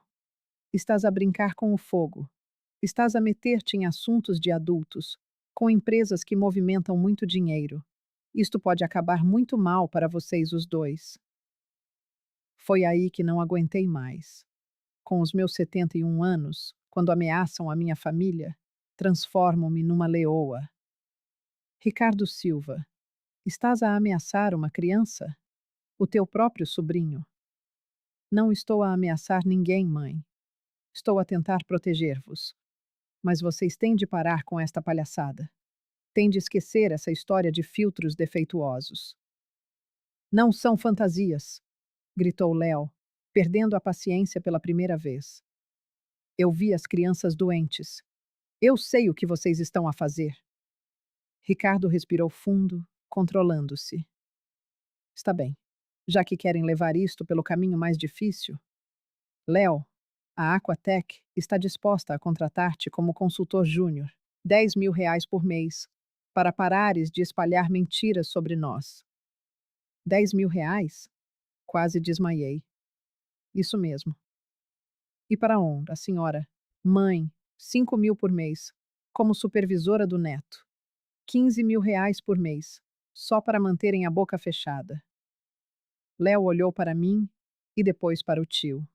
estás a brincar com o fogo. Estás a meter-te em assuntos de adultos, com empresas que movimentam muito dinheiro. Isto pode acabar muito mal para vocês os dois. Foi aí que não aguentei mais. Com os meus 71 anos, quando ameaçam a minha família, transformo-me numa leoa. Ricardo Silva, estás a ameaçar uma criança? O teu próprio sobrinho? Não estou a ameaçar ninguém, mãe. Estou a tentar proteger-vos. Mas vocês têm de parar com esta palhaçada. Têm de esquecer essa história de filtros defeituosos. Não são fantasias, gritou Léo, perdendo a paciência pela primeira vez. Eu vi as crianças doentes. Eu sei o que vocês estão a fazer. Ricardo respirou fundo, controlando-se. Está bem. Já que querem levar isto pelo caminho mais difícil, Léo, a Aquatec está disposta a contratar-te como consultor júnior, 10.000 reais por mês, para parares de espalhar mentiras sobre nós. 10.000 reais? Quase desmaiei. Isso mesmo. E para onde, a senhora? Mãe, 5.000 por mês, como supervisora do neto. 15.000 reais por mês, só para manterem a boca fechada. Léo olhou para mim e depois para o tio.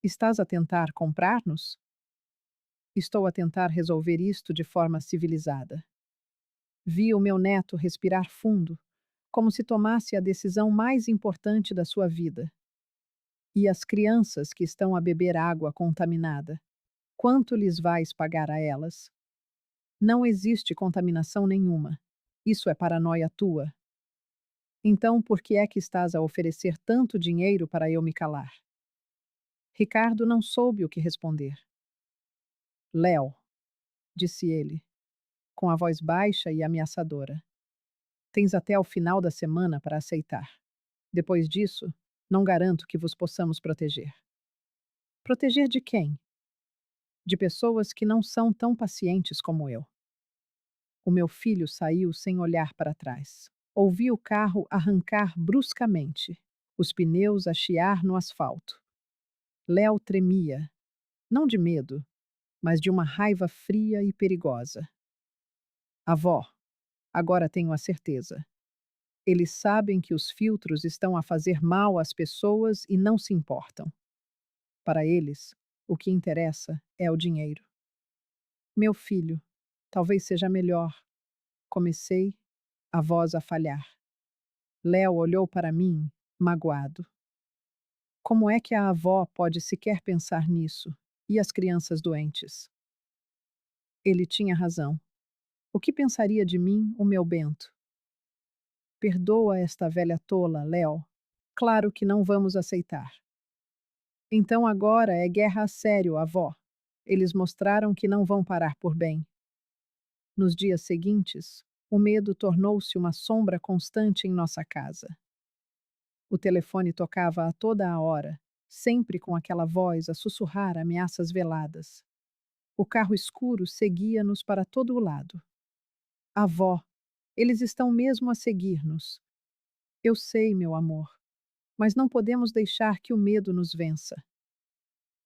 Estás a tentar comprar-nos? Estou a tentar resolver isto de forma civilizada. Vi o meu neto respirar fundo, como se tomasse a decisão mais importante da sua vida. E as crianças que estão a beber água contaminada, quanto lhes vais pagar a elas? Não existe contaminação nenhuma. Isso é paranoia tua. Então, por que é que estás a oferecer tanto dinheiro para eu me calar? Ricardo não soube o que responder. Léo, disse ele, com a voz baixa e ameaçadora. Tens até o final da semana para aceitar. Depois disso, não garanto que vos possamos proteger. Proteger de quem? De pessoas que não são tão pacientes como eu. O meu filho saiu sem olhar para trás. Ouvi o carro arrancar bruscamente, os pneus a chiar no asfalto. Léo tremia, não de medo, mas de uma raiva fria e perigosa. Avó, agora tenho a certeza. Eles sabem que os filtros estão a fazer mal às pessoas e não se importam. Para eles, o que interessa é o dinheiro. Meu filho, talvez seja melhor. Comecei, a voz a falhar. Léo olhou para mim, magoado. Como é que a avó pode sequer pensar nisso? E as crianças doentes? Ele tinha razão. O que pensaria de mim, o meu Bento? Perdoa esta velha tola, Léo. Claro que não vamos aceitar. Então agora é guerra a sério, avó. Eles mostraram que não vão parar por bem. Nos dias seguintes, o medo tornou-se uma sombra constante em nossa casa. O telefone tocava a toda a hora, sempre com aquela voz a sussurrar ameaças veladas. O carro escuro seguia-nos para todo o lado. Avó, eles estão mesmo a seguir-nos. Eu sei, meu amor, mas não podemos deixar que o medo nos vença.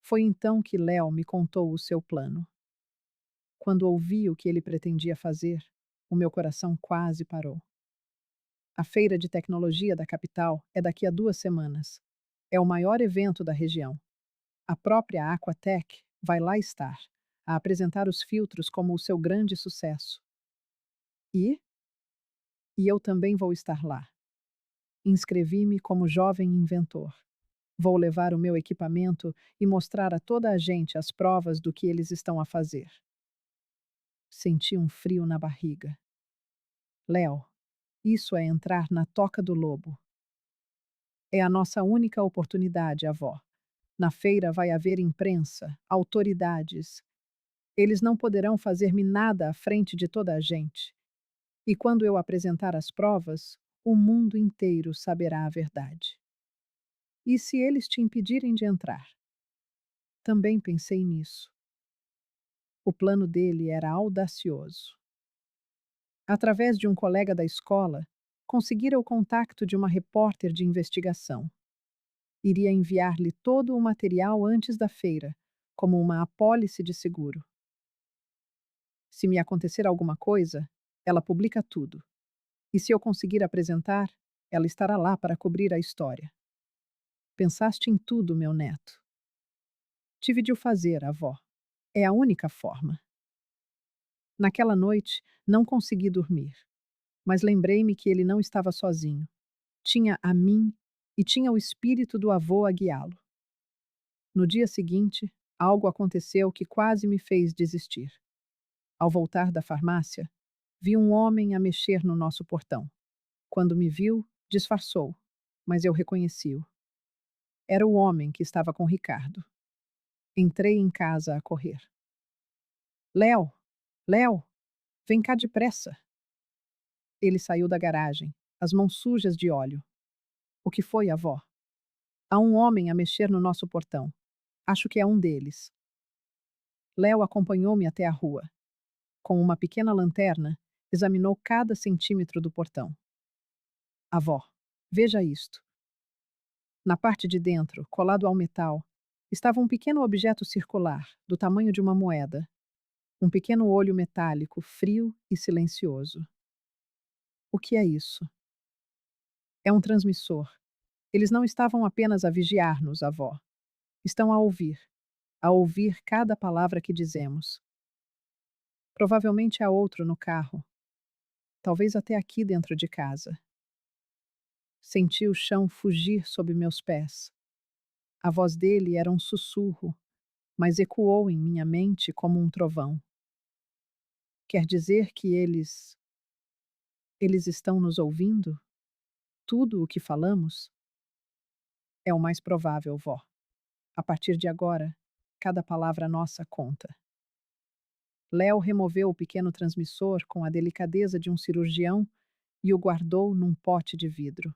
Foi então que Léo me contou o seu plano. Quando ouvi o que ele pretendia fazer, o meu coração quase parou. A feira de tecnologia da capital é daqui a 2 semanas. É o maior evento da região. A própria Aquatech vai lá estar, a apresentar os filtros como o seu grande sucesso. E? E eu também vou estar lá. Inscrevi-me como jovem inventor. Vou levar o meu equipamento e mostrar a toda a gente as provas do que eles estão a fazer. Senti um frio na barriga. Léo, isso é entrar na toca do lobo. É a nossa única oportunidade, avó. Na feira vai haver imprensa, autoridades. Eles não poderão fazer-me nada à frente de toda a gente. E quando eu apresentar as provas, o mundo inteiro saberá a verdade. E se eles te impedirem de entrar? Também pensei nisso. O plano dele era audacioso. Através de um colega da escola, conseguira o contato de uma repórter de investigação. Iria enviar-lhe todo o material antes da feira, como uma apólice de seguro. Se me acontecer alguma coisa, ela publica tudo. E se eu conseguir apresentar, ela estará lá para cobrir a história. Pensaste em tudo, meu neto. Tive de o fazer, avó. É a única forma. Naquela noite, não consegui dormir. Mas lembrei-me que ele não estava sozinho. Tinha a mim e tinha o espírito do avô a guiá-lo. No dia seguinte, algo aconteceu que quase me fez desistir. Ao voltar da farmácia, vi um homem a mexer no nosso portão. Quando me viu, disfarçou, mas eu reconheci-o. Era o homem que estava com Ricardo. Entrei em casa a correr. Léo! Léo! Vem cá depressa! Ele saiu da garagem, as mãos sujas de óleo. O que foi, avó? Há um homem a mexer no nosso portão. Acho que é um deles. Léo acompanhou-me até a rua. Com uma pequena lanterna, examinou cada centímetro do portão. Avó, veja isto. Na parte de dentro, colado ao metal, estava um pequeno objeto circular, do tamanho de uma moeda. Um pequeno olho metálico, frio e silencioso. O que é isso? É um transmissor. Eles não estavam apenas a vigiar-nos, avó. Estão a ouvir cada palavra que dizemos. Provavelmente há outro no carro. Talvez até aqui dentro de casa. Senti o chão fugir sob meus pés. A voz dele era um sussurro, mas ecoou em minha mente como um trovão. Quer dizer que eles estão nos ouvindo? Tudo o que falamos? É o mais provável, vó. A partir de agora, cada palavra nossa conta. Léo removeu o pequeno transmissor com a delicadeza de um cirurgião e o guardou num pote de vidro.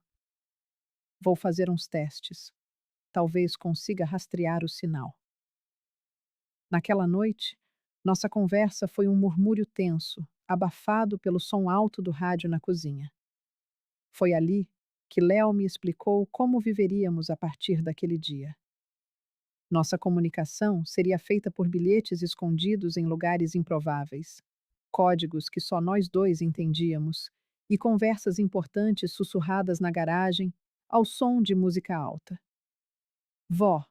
Vou fazer uns testes. Talvez consiga rastrear o sinal. Naquela noite, nossa conversa foi um murmúrio tenso, abafado pelo som alto do rádio na cozinha. Foi ali que Léo me explicou como viveríamos a partir daquele dia. Nossa comunicação seria feita por bilhetes escondidos em lugares improváveis, códigos que só nós dois entendíamos e conversas importantes sussurradas na garagem ao som de música alta. Vó,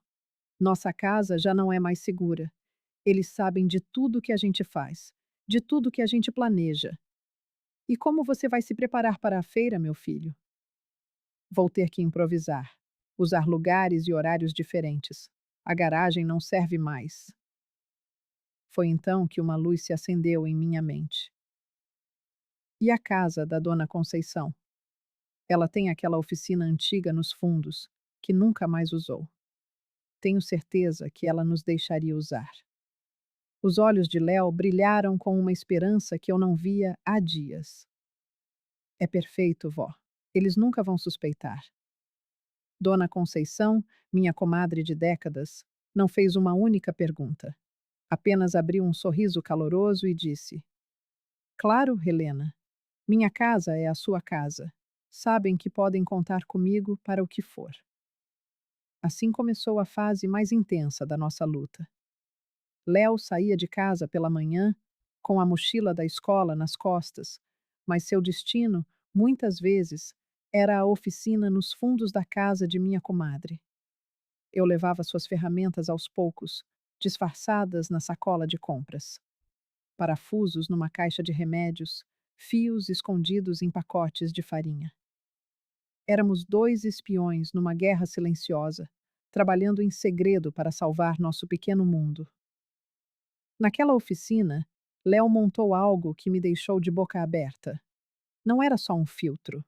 nossa casa já não é mais segura. Eles sabem de tudo que a gente faz, de tudo que a gente planeja. E como você vai se preparar para a feira, meu filho? Vou ter que improvisar, usar lugares e horários diferentes. A garagem não serve mais. Foi então que uma luz se acendeu em minha mente. E a casa da Dona Conceição? Ela tem aquela oficina antiga nos fundos, que nunca mais usou. Tenho certeza que ela nos deixaria usar. Os olhos de Léo brilharam com uma esperança que eu não via há dias. É perfeito, vó. Eles nunca vão suspeitar. Dona Conceição, minha comadre de décadas, não fez uma única pergunta. Apenas abriu um sorriso caloroso e disse: Claro, Helena. Minha casa é a sua casa. Sabem que podem contar comigo para o que for. Assim começou a fase mais intensa da nossa luta. Léo saía de casa pela manhã, com a mochila da escola nas costas, mas seu destino, muitas vezes, era a oficina nos fundos da casa de minha comadre. Eu levava suas ferramentas aos poucos, disfarçadas na sacola de compras. Parafusos numa caixa de remédios, fios escondidos em pacotes de farinha. Éramos dois espiões numa guerra silenciosa, trabalhando em segredo para salvar nosso pequeno mundo. Naquela oficina, Léo montou algo que me deixou de boca aberta. Não era só um filtro,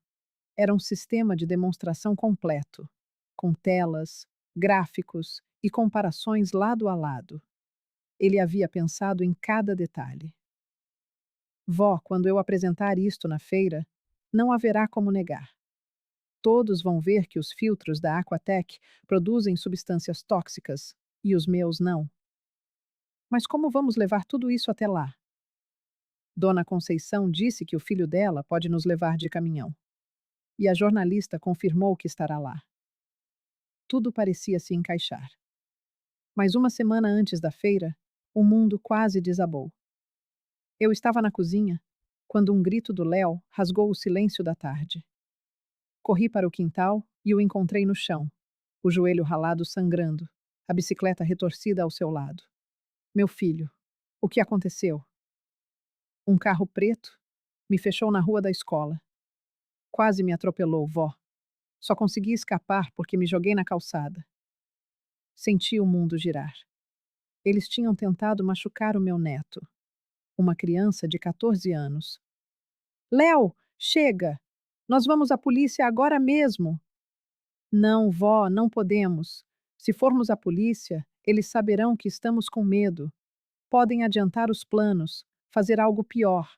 era um sistema de demonstração completo, com telas, gráficos e comparações lado a lado. Ele havia pensado em cada detalhe. Vó, quando eu apresentar isto na feira, não haverá como negar. Todos vão ver que os filtros da Aquatec produzem substâncias tóxicas e os meus não. Mas como vamos levar tudo isso até lá? Dona Conceição disse que o filho dela pode nos levar de caminhão. E a jornalista confirmou que estará lá. Tudo parecia se encaixar. Mas uma semana antes da feira, o mundo quase desabou. Eu estava na cozinha, quando um grito do Léo rasgou o silêncio da tarde. Corri para o quintal e o encontrei no chão, o joelho ralado sangrando, a bicicleta retorcida ao seu lado. Meu filho, o que aconteceu? Um carro preto me fechou na rua da escola. Quase me atropelou, vó. Só consegui escapar porque me joguei na calçada. Senti o mundo girar. Eles tinham tentado machucar o meu neto, uma criança de 14 anos. Léo, chega! Nós vamos à polícia agora mesmo! Não, vó, não podemos. Se formos à polícia, eles saberão que estamos com medo. Podem adiantar os planos, fazer algo pior.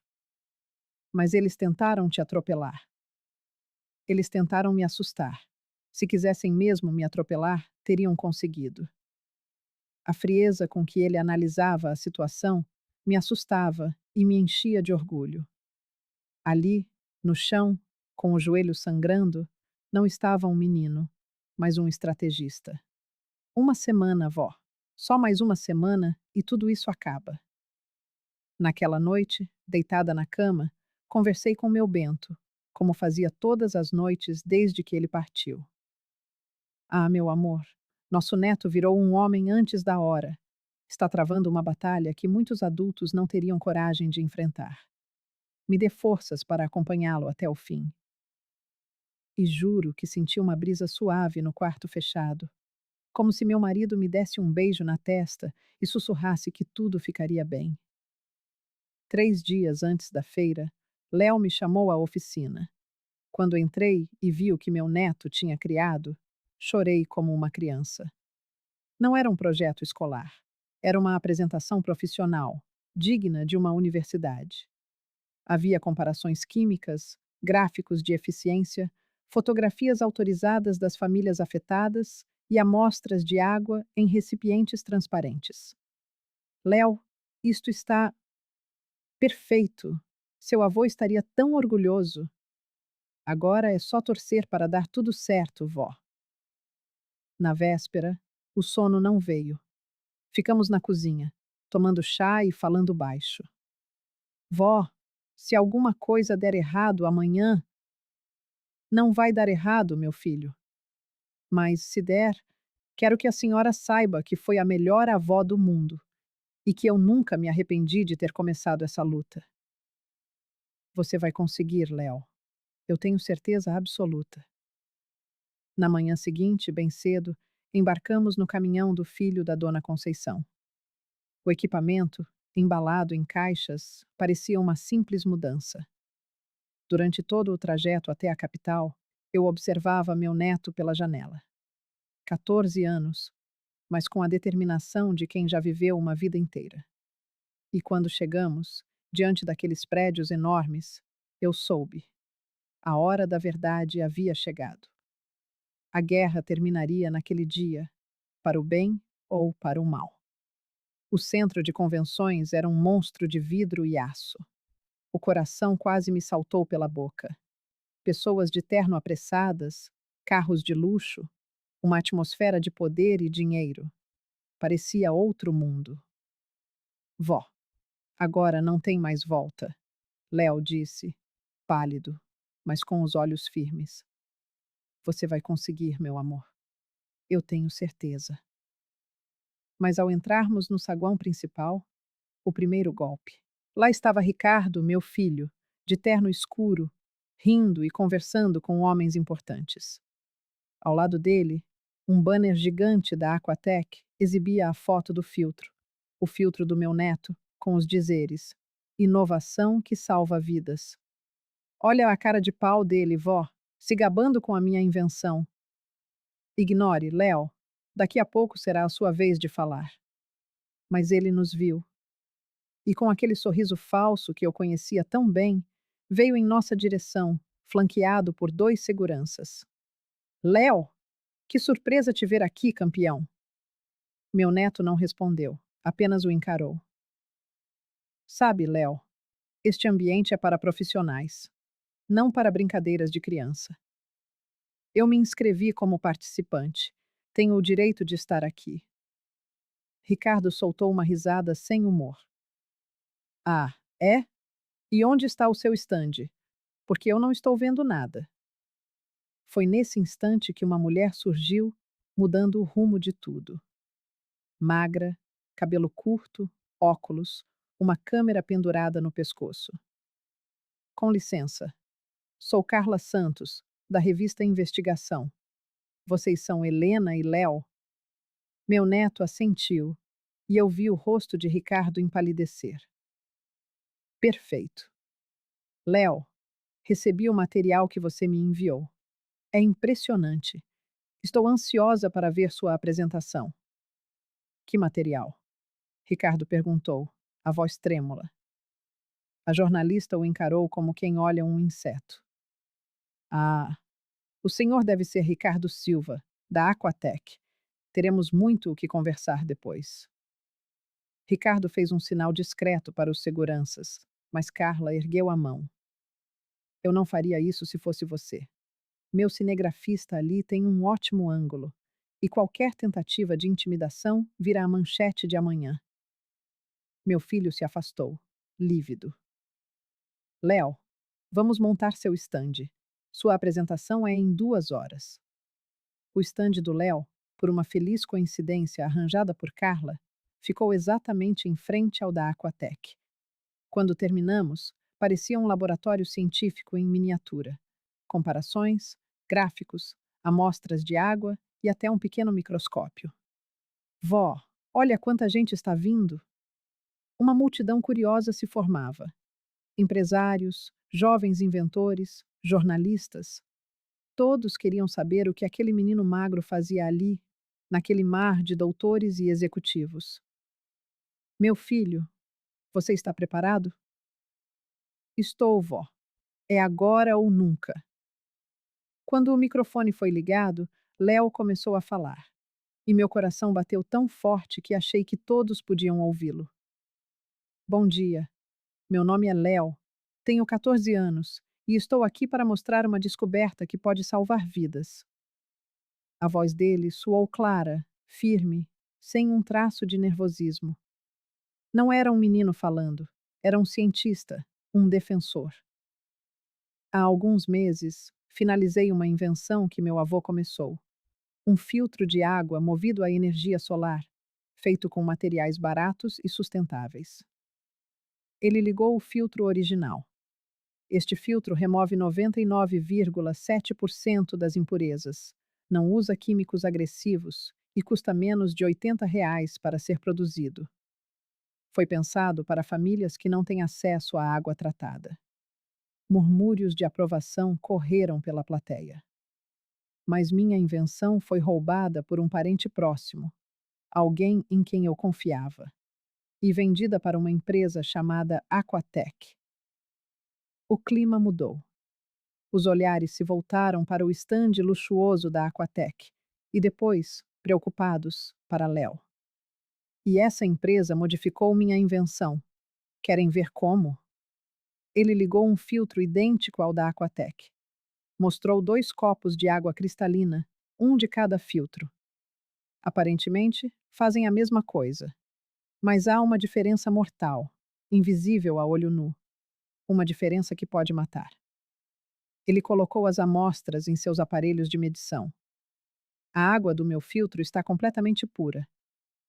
Mas eles tentaram te atropelar. Eles tentaram me assustar. Se quisessem mesmo me atropelar, teriam conseguido. A frieza com que ele analisava a situação me assustava e me enchia de orgulho. Ali, no chão, com o joelho sangrando, não estava um menino, mas um estrategista. Uma semana, vó. Só mais uma semana e tudo isso acaba. Naquela noite, deitada na cama, conversei com meu Bento, como fazia todas as noites desde que ele partiu. Ah, meu amor, nosso neto virou um homem antes da hora. Está travando uma batalha que muitos adultos não teriam coragem de enfrentar. Me dê forças para acompanhá-lo até o fim. E juro que senti uma brisa suave no quarto fechado, como se meu marido me desse um beijo na testa e sussurrasse que tudo ficaria bem. 3 dias antes da feira, Léo me chamou à oficina. Quando entrei e vi o que meu neto tinha criado, chorei como uma criança. Não era um projeto escolar. Era uma apresentação profissional, digna de uma universidade. Havia comparações químicas, gráficos de eficiência, fotografias autorizadas das famílias afetadas e amostras de água em recipientes transparentes. Léo, isto está perfeito. Seu avô estaria tão orgulhoso. Agora é só torcer para dar tudo certo, vó. Na véspera, o sono não veio. Ficamos na cozinha, tomando chá e falando baixo. Vó, se alguma coisa der errado amanhã, não vai dar errado, meu filho. Mas, se der, quero que a senhora saiba que foi a melhor avó do mundo e que eu nunca me arrependi de ter começado essa luta. Você vai conseguir, Léo. Eu tenho certeza absoluta. Na manhã seguinte, bem cedo, embarcamos no caminhão do filho da Dona Conceição. O equipamento, embalado em caixas, parecia uma simples mudança. Durante todo o trajeto até a capital, eu observava meu neto pela janela. 14 anos, mas com a determinação de quem já viveu uma vida inteira. E quando chegamos, diante daqueles prédios enormes, eu soube. A hora da verdade havia chegado. A guerra terminaria naquele dia, para o bem ou para o mal. O centro de convenções era um monstro de vidro e aço. O coração quase me saltou pela boca. Pessoas de terno apressadas, carros de luxo, uma atmosfera de poder e dinheiro. Parecia outro mundo. Vó, agora não tem mais volta, Léo disse, pálido, mas com os olhos firmes. Você vai conseguir, meu amor. Eu tenho certeza. Mas ao entrarmos no saguão principal, o primeiro golpe. Lá estava Ricardo, meu filho, de terno escuro, rindo e conversando com homens importantes. Ao lado dele, um banner gigante da Aquatec exibia a foto do filtro, o filtro do meu neto, com os dizeres: Inovação que salva vidas. Olha a cara de pau dele, vó, se gabando com a minha invenção. Ignore, Léo. Daqui a pouco será a sua vez de falar. Mas ele nos viu. E com aquele sorriso falso que eu conhecia tão bem, veio em nossa direção, flanqueado por 2 seguranças. Léo, que surpresa te ver aqui, campeão! Meu neto não respondeu, apenas o encarou. Sabe, Léo, este ambiente é para profissionais, não para brincadeiras de criança. Eu me inscrevi como participante. Tenho o direito de estar aqui. Ricardo soltou uma risada sem humor. Ah, é? E onde está o seu estande? Porque eu não estou vendo nada. Foi nesse instante que uma mulher surgiu, mudando o rumo de tudo. Magra, cabelo curto, óculos, uma câmera pendurada no pescoço. Com licença. Sou Carla Santos, da revista Investigação. Vocês são Helena e Léo? Meu neto assentiu, e eu vi o rosto de Ricardo empalidecer. Perfeito. Léo, recebi o material que você me enviou. É impressionante. Estou ansiosa para ver sua apresentação. Que material? Ricardo perguntou, a voz trêmula. A jornalista o encarou como quem olha um inseto. Ah, o senhor deve ser Ricardo Silva, da Aquatec. Teremos muito o que conversar depois. Ricardo fez um sinal discreto para os seguranças, mas Carla ergueu a mão. Eu não faria isso se fosse você. Meu cinegrafista ali tem um ótimo ângulo, e qualquer tentativa de intimidação virá a manchete de amanhã. Meu filho se afastou, lívido. Léo, vamos montar seu estande. Sua apresentação é em 2 horas. O estande do Léo, por uma feliz coincidência arranjada por Carla, ficou exatamente em frente ao da Aquatec. Quando terminamos, parecia um laboratório científico em miniatura. Comparações, gráficos, amostras de água e até um pequeno microscópio. Vó, olha quanta gente está vindo! Uma multidão curiosa se formava. Empresários, jovens inventores, jornalistas. Todos queriam saber o que aquele menino magro fazia ali, naquele mar de doutores e executivos. Meu filho, você está preparado? Estou, vó. É agora ou nunca. Quando o microfone foi ligado, Léo começou a falar. E meu coração bateu tão forte que achei que todos podiam ouvi-lo. Bom dia. Meu nome é Léo. Tenho 14 anos e estou aqui para mostrar uma descoberta que pode salvar vidas. A voz dele soou clara, firme, sem um traço de nervosismo. Não era um menino falando, era um cientista, um defensor. Há alguns meses, finalizei uma invenção que meu avô começou. Um filtro de água movido a energia solar, feito com materiais baratos e sustentáveis. Ele ligou o filtro original. Este filtro remove 99,7% das impurezas, não usa químicos agressivos e custa menos de R$ 80 para ser produzido. Foi pensado para famílias que não têm acesso à água tratada. Murmúrios de aprovação correram pela plateia. Mas minha invenção foi roubada por um parente próximo, alguém em quem eu confiava, e vendida para uma empresa chamada Aquatec. O clima mudou. Os olhares se voltaram para o estande luxuoso da Aquatec e depois, preocupados, para Léo. E essa empresa modificou minha invenção. Querem ver como? Ele ligou um filtro idêntico ao da Aquatec. Mostrou 2 copos de água cristalina, um de cada filtro. Aparentemente, fazem a mesma coisa. Mas há uma diferença mortal, invisível a olho nu. Uma diferença que pode matar. Ele colocou as amostras em seus aparelhos de medição. A água do meu filtro está completamente pura.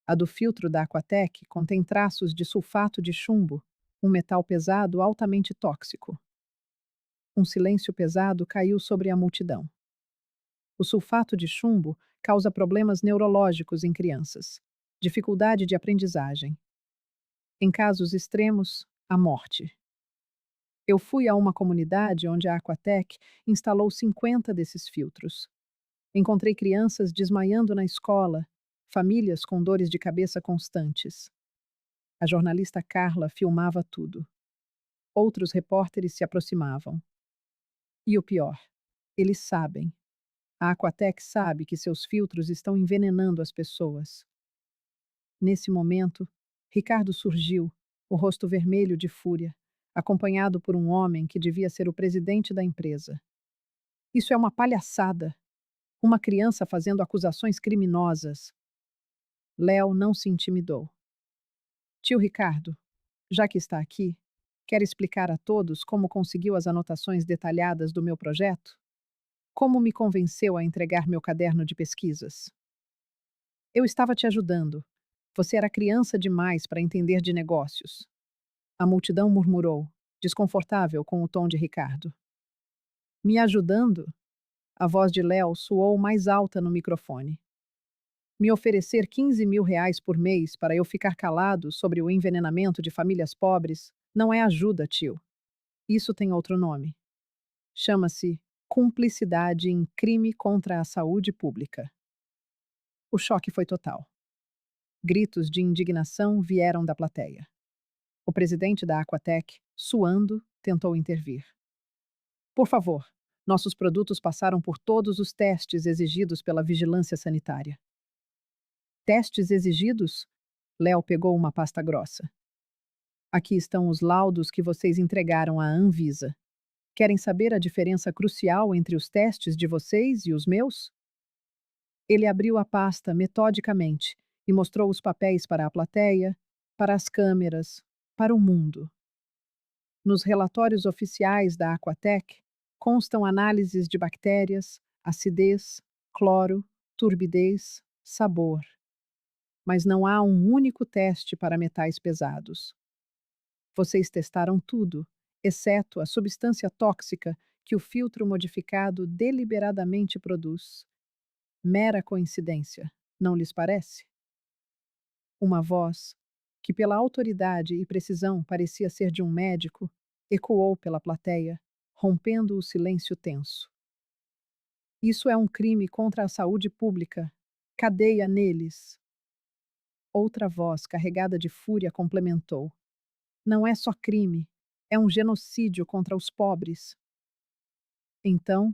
A do filtro da Aquatec contém traços de sulfato de chumbo, um metal pesado altamente tóxico. Um silêncio pesado caiu sobre a multidão. O sulfato de chumbo causa problemas neurológicos em crianças, dificuldade de aprendizagem. Em casos extremos, a morte. Eu fui a uma comunidade onde a Aquatec instalou 50 desses filtros. Encontrei crianças desmaiando na escola, famílias com dores de cabeça constantes. A jornalista Carla filmava tudo. Outros repórteres se aproximavam. E o pior, eles sabem. A Aquatec sabe que seus filtros estão envenenando as pessoas. Nesse momento, Ricardo surgiu, o rosto vermelho de fúria, acompanhado por um homem que devia ser o presidente da empresa. Isso é uma palhaçada. Uma criança fazendo acusações criminosas. Léo não se intimidou. Tio Ricardo, já que está aqui, quer explicar a todos como conseguiu as anotações detalhadas do meu projeto? Como me convenceu a entregar meu caderno de pesquisas? Eu estava te ajudando. Você era criança demais para entender de negócios. A multidão murmurou, desconfortável com o tom de Ricardo. Me ajudando? A voz de Léo soou mais alta no microfone. Me oferecer 15 mil reais por mês para eu ficar calado sobre o envenenamento de famílias pobres não é ajuda, tio. Isso tem outro nome. Chama-se cumplicidade em crime contra a saúde pública. O choque foi total. Gritos de indignação vieram da plateia. O presidente da Aquatec, suando, tentou intervir. Por favor, nossos produtos passaram por todos os testes exigidos pela vigilância sanitária. Testes exigidos? Léo pegou uma pasta grossa. Aqui estão os laudos que vocês entregaram à Anvisa. Querem saber a diferença crucial entre os testes de vocês e os meus? Ele abriu a pasta metodicamente e mostrou os papéis para a plateia, para as câmeras, para o mundo. Nos relatórios oficiais da Aquatec constam análises de bactérias, acidez, cloro, turbidez, sabor. Mas não há um único teste para metais pesados. Vocês testaram tudo, exceto a substância tóxica que o filtro modificado deliberadamente produz. Mera coincidência, não lhes parece? Uma voz, que pela autoridade e precisão parecia ser de um médico, ecoou pela plateia, rompendo o silêncio tenso. Isso é um crime contra a saúde pública. Cadeia neles. Outra voz, carregada de fúria, complementou. Não é só crime, é um genocídio contra os pobres. Então,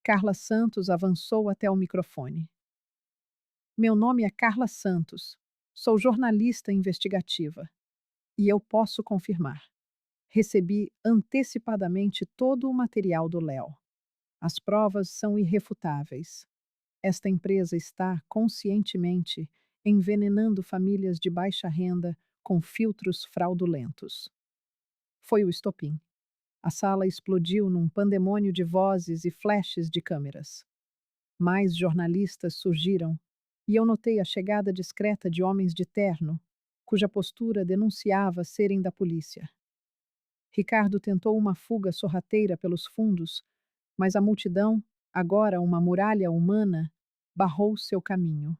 Carla Santos avançou até o microfone. Meu nome é Carla Santos. Sou jornalista investigativa. E eu posso confirmar. Recebi antecipadamente todo o material do Léo. As provas são irrefutáveis. Esta empresa está, conscientemente, envenenando famílias de baixa renda com filtros fraudulentos. Foi o estopim. A sala explodiu num pandemônio de vozes e flashes de câmeras. Mais jornalistas surgiram, e eu notei a chegada discreta de homens de terno, cuja postura denunciava serem da polícia. Ricardo tentou uma fuga sorrateira pelos fundos, mas a multidão, agora uma muralha humana, barrou seu caminho.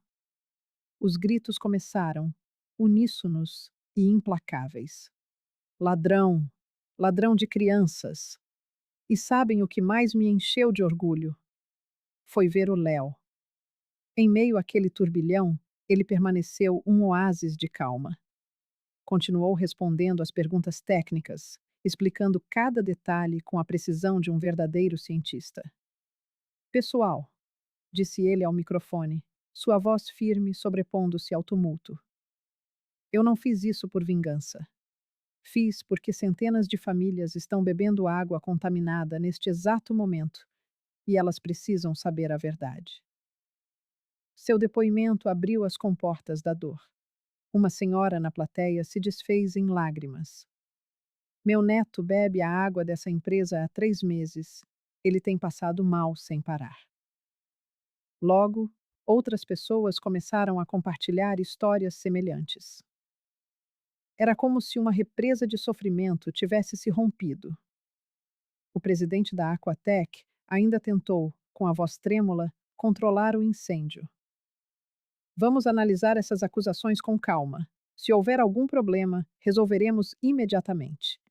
Os gritos começaram, uníssonos e implacáveis. Ladrão! Ladrão de crianças! E sabem o que mais me encheu de orgulho? Foi ver o Léo. Em meio àquele turbilhão, ele permaneceu um oásis de calma. Continuou respondendo às perguntas técnicas, explicando cada detalhe com a precisão de um verdadeiro cientista. Pessoal, disse ele ao microfone, sua voz firme sobrepondo-se ao tumulto. Eu não fiz isso por vingança. Fiz porque centenas de famílias estão bebendo água contaminada neste exato momento e elas precisam saber a verdade. Seu depoimento abriu as comportas da dor. Uma senhora na plateia se desfez em lágrimas. Meu neto bebe a água dessa empresa há 3 meses. Ele tem passado mal sem parar. Logo, outras pessoas começaram a compartilhar histórias semelhantes. Era como se uma represa de sofrimento tivesse se rompido. O presidente da Aquatec ainda tentou, com a voz trêmula, controlar o incêndio. Vamos analisar essas acusações com calma. Se houver algum problema, resolveremos imediatamente.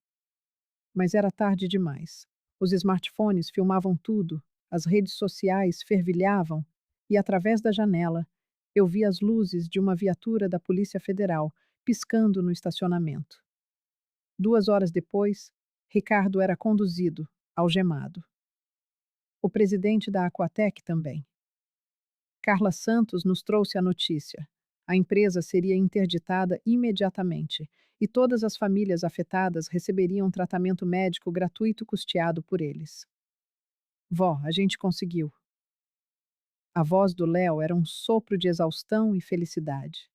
Mas era tarde demais. Os smartphones filmavam tudo, as redes sociais fervilhavam, e através da janela, eu vi as luzes de uma viatura da Polícia Federal piscando no estacionamento. 2 horas depois, Ricardo era conduzido, algemado. O presidente da Aquatec também. Carla Santos nos trouxe a notícia. A empresa seria interditada imediatamente e todas as famílias afetadas receberiam tratamento médico gratuito custeado por eles. Vó, a gente conseguiu. A voz do Léo era um sopro de exaustão e felicidade.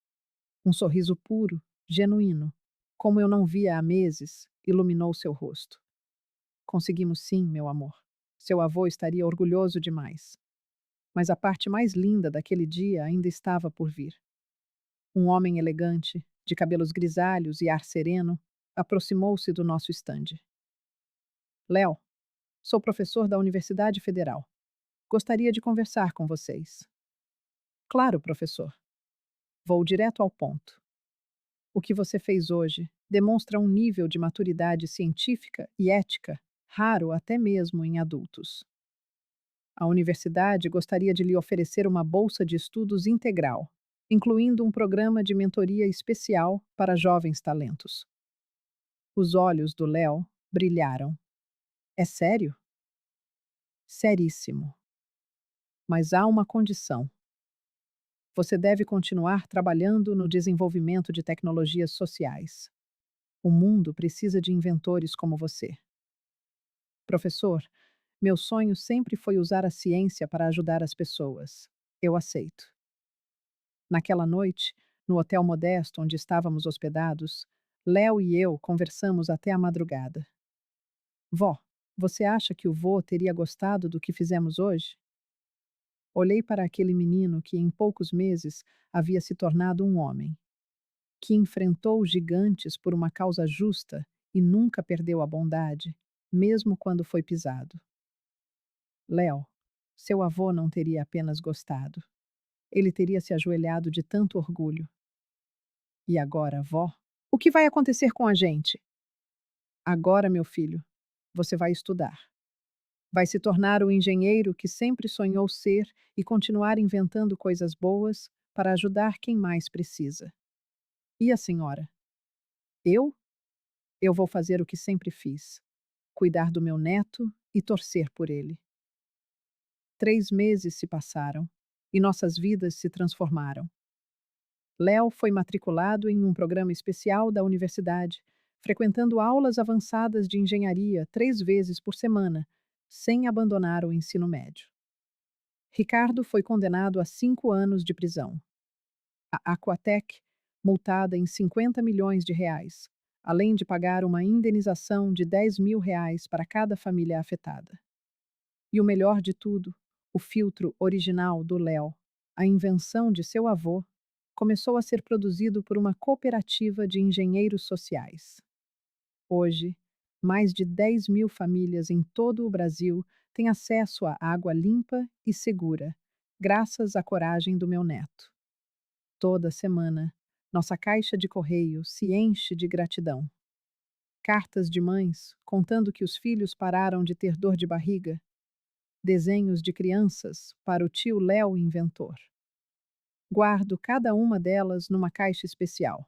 Um sorriso puro, genuíno, como eu não via há meses, iluminou seu rosto. Conseguimos sim, meu amor. Seu avô estaria orgulhoso demais. Mas a parte mais linda daquele dia ainda estava por vir. Um homem elegante, de cabelos grisalhos e ar sereno, aproximou-se do nosso estande. Léo, sou professor da Universidade Federal. Gostaria de conversar com vocês. Claro, professor. Vou direto ao ponto. O que você fez hoje demonstra um nível de maturidade científica e ética raro até mesmo em adultos. A universidade gostaria de lhe oferecer uma bolsa de estudos integral, incluindo um programa de mentoria especial para jovens talentos. Os olhos do Léo brilharam. É sério? Seríssimo. Mas há uma condição. Você deve continuar trabalhando no desenvolvimento de tecnologias sociais. O mundo precisa de inventores como você. Professor, meu sonho sempre foi usar a ciência para ajudar as pessoas. Eu aceito. Naquela noite, no hotel modesto onde estávamos hospedados, Léo e eu conversamos até a madrugada. Vó, você acha que o vô teria gostado do que fizemos hoje? Olhei para aquele menino que em poucos meses havia se tornado um homem, que enfrentou gigantes por uma causa justa e nunca perdeu a bondade, mesmo quando foi pisado. Léo, seu avô não teria apenas gostado. Ele teria se ajoelhado de tanto orgulho. E agora, vó? O que vai acontecer com a gente? Agora, meu filho, você vai estudar. Vai se tornar o engenheiro que sempre sonhou ser e continuar inventando coisas boas para ajudar quem mais precisa. E a senhora? Eu? Eu vou fazer o que sempre fiz: cuidar do meu neto e torcer por ele. 3 meses se passaram e nossas vidas se transformaram. Léo foi matriculado em um programa especial da universidade, frequentando aulas avançadas de engenharia 3 vezes por semana, sem abandonar o ensino médio. Ricardo foi condenado a 5 anos de prisão. A Aquatec, multada em 50 milhões de reais, além de pagar uma indenização de 10 mil reais para cada família afetada. E o melhor de tudo, o filtro original do Léo, a invenção de seu avô, começou a ser produzido por uma cooperativa de engenheiros sociais. Hoje, mais de 10 mil famílias em todo o Brasil têm acesso a água limpa e segura, graças à coragem do meu neto. Toda semana, nossa caixa de correio se enche de gratidão. Cartas de mães contando que os filhos pararam de ter dor de barriga. Desenhos de crianças para o tio Léo inventor. Guardo cada uma delas numa caixa especial.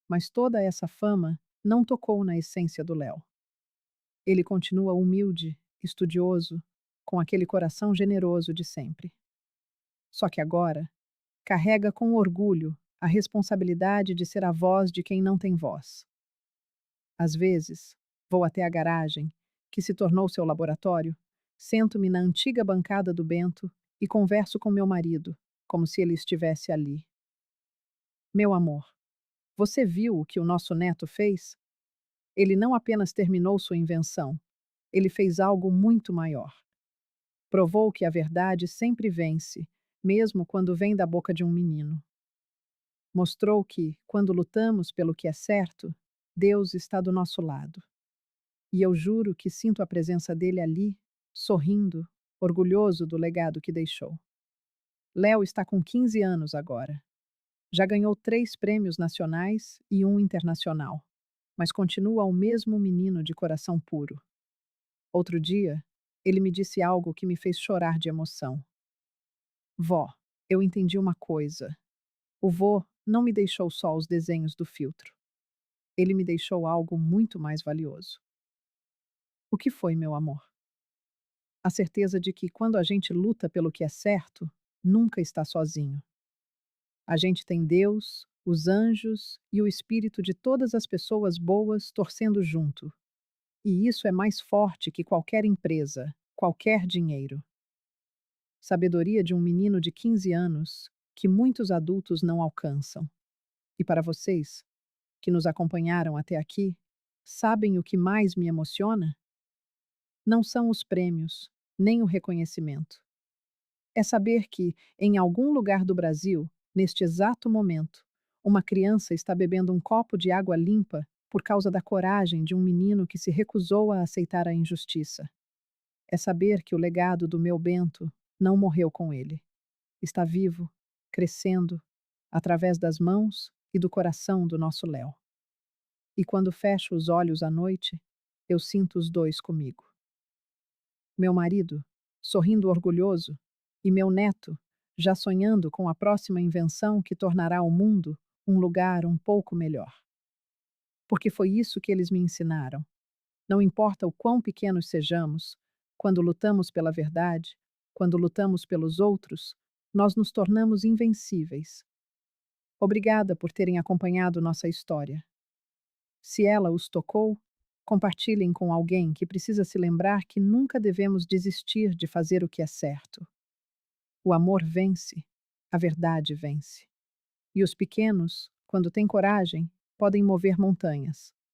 Mas toda essa fama não tocou na essência do Léo. Ele continua humilde, estudioso, com aquele coração generoso de sempre. Só que agora, carrega com orgulho a responsabilidade de ser a voz de quem não tem voz. Às vezes, vou até a garagem, que se tornou seu laboratório, sento-me na antiga bancada do Bento e converso com meu marido, como se ele estivesse ali. Meu amor, você viu o que o nosso neto fez? Ele não apenas terminou sua invenção, ele fez algo muito maior. Provou que a verdade sempre vence, mesmo quando vem da boca de um menino. Mostrou que, quando lutamos pelo que é certo, Deus está do nosso lado. E eu juro que sinto a presença dele ali, sorrindo, orgulhoso do legado que deixou. Léo está com 15 anos agora. Já ganhou 3 prêmios nacionais e um internacional, mas continua o mesmo menino de coração puro. Outro dia, ele me disse algo que me fez chorar de emoção. Vó, eu entendi uma coisa. O vô não me deixou só os desenhos do filtro. Ele me deixou algo muito mais valioso. O que foi, meu amor? A certeza de que quando a gente luta pelo que é certo, nunca está sozinho. A gente tem Deus, os anjos e o espírito de todas as pessoas boas torcendo junto. E isso é mais forte que qualquer empresa, qualquer dinheiro. Sabedoria de um menino de 15 anos que muitos adultos não alcançam. E para vocês, que nos acompanharam até aqui, sabem o que mais me emociona? Não são os prêmios, nem o reconhecimento. É saber que, em algum lugar do Brasil, neste exato momento, uma criança está bebendo um copo de água limpa por causa da coragem de um menino que se recusou a aceitar a injustiça. É saber que o legado do meu Bento não morreu com ele. Está vivo, crescendo, através das mãos e do coração do nosso Léo. E quando fecho os olhos à noite, eu sinto os dois comigo. Meu marido, sorrindo orgulhoso, e meu neto, já sonhando com a próxima invenção que tornará o mundo um lugar um pouco melhor. Porque foi isso que eles me ensinaram. Não importa o quão pequenos sejamos, quando lutamos pela verdade, quando lutamos pelos outros, nós nos tornamos invencíveis. Obrigada por terem acompanhado nossa história. Se ela os tocou, compartilhem com alguém que precisa se lembrar que nunca devemos desistir de fazer o que é certo. O amor vence, a verdade vence. E os pequenos, quando têm coragem, podem mover montanhas.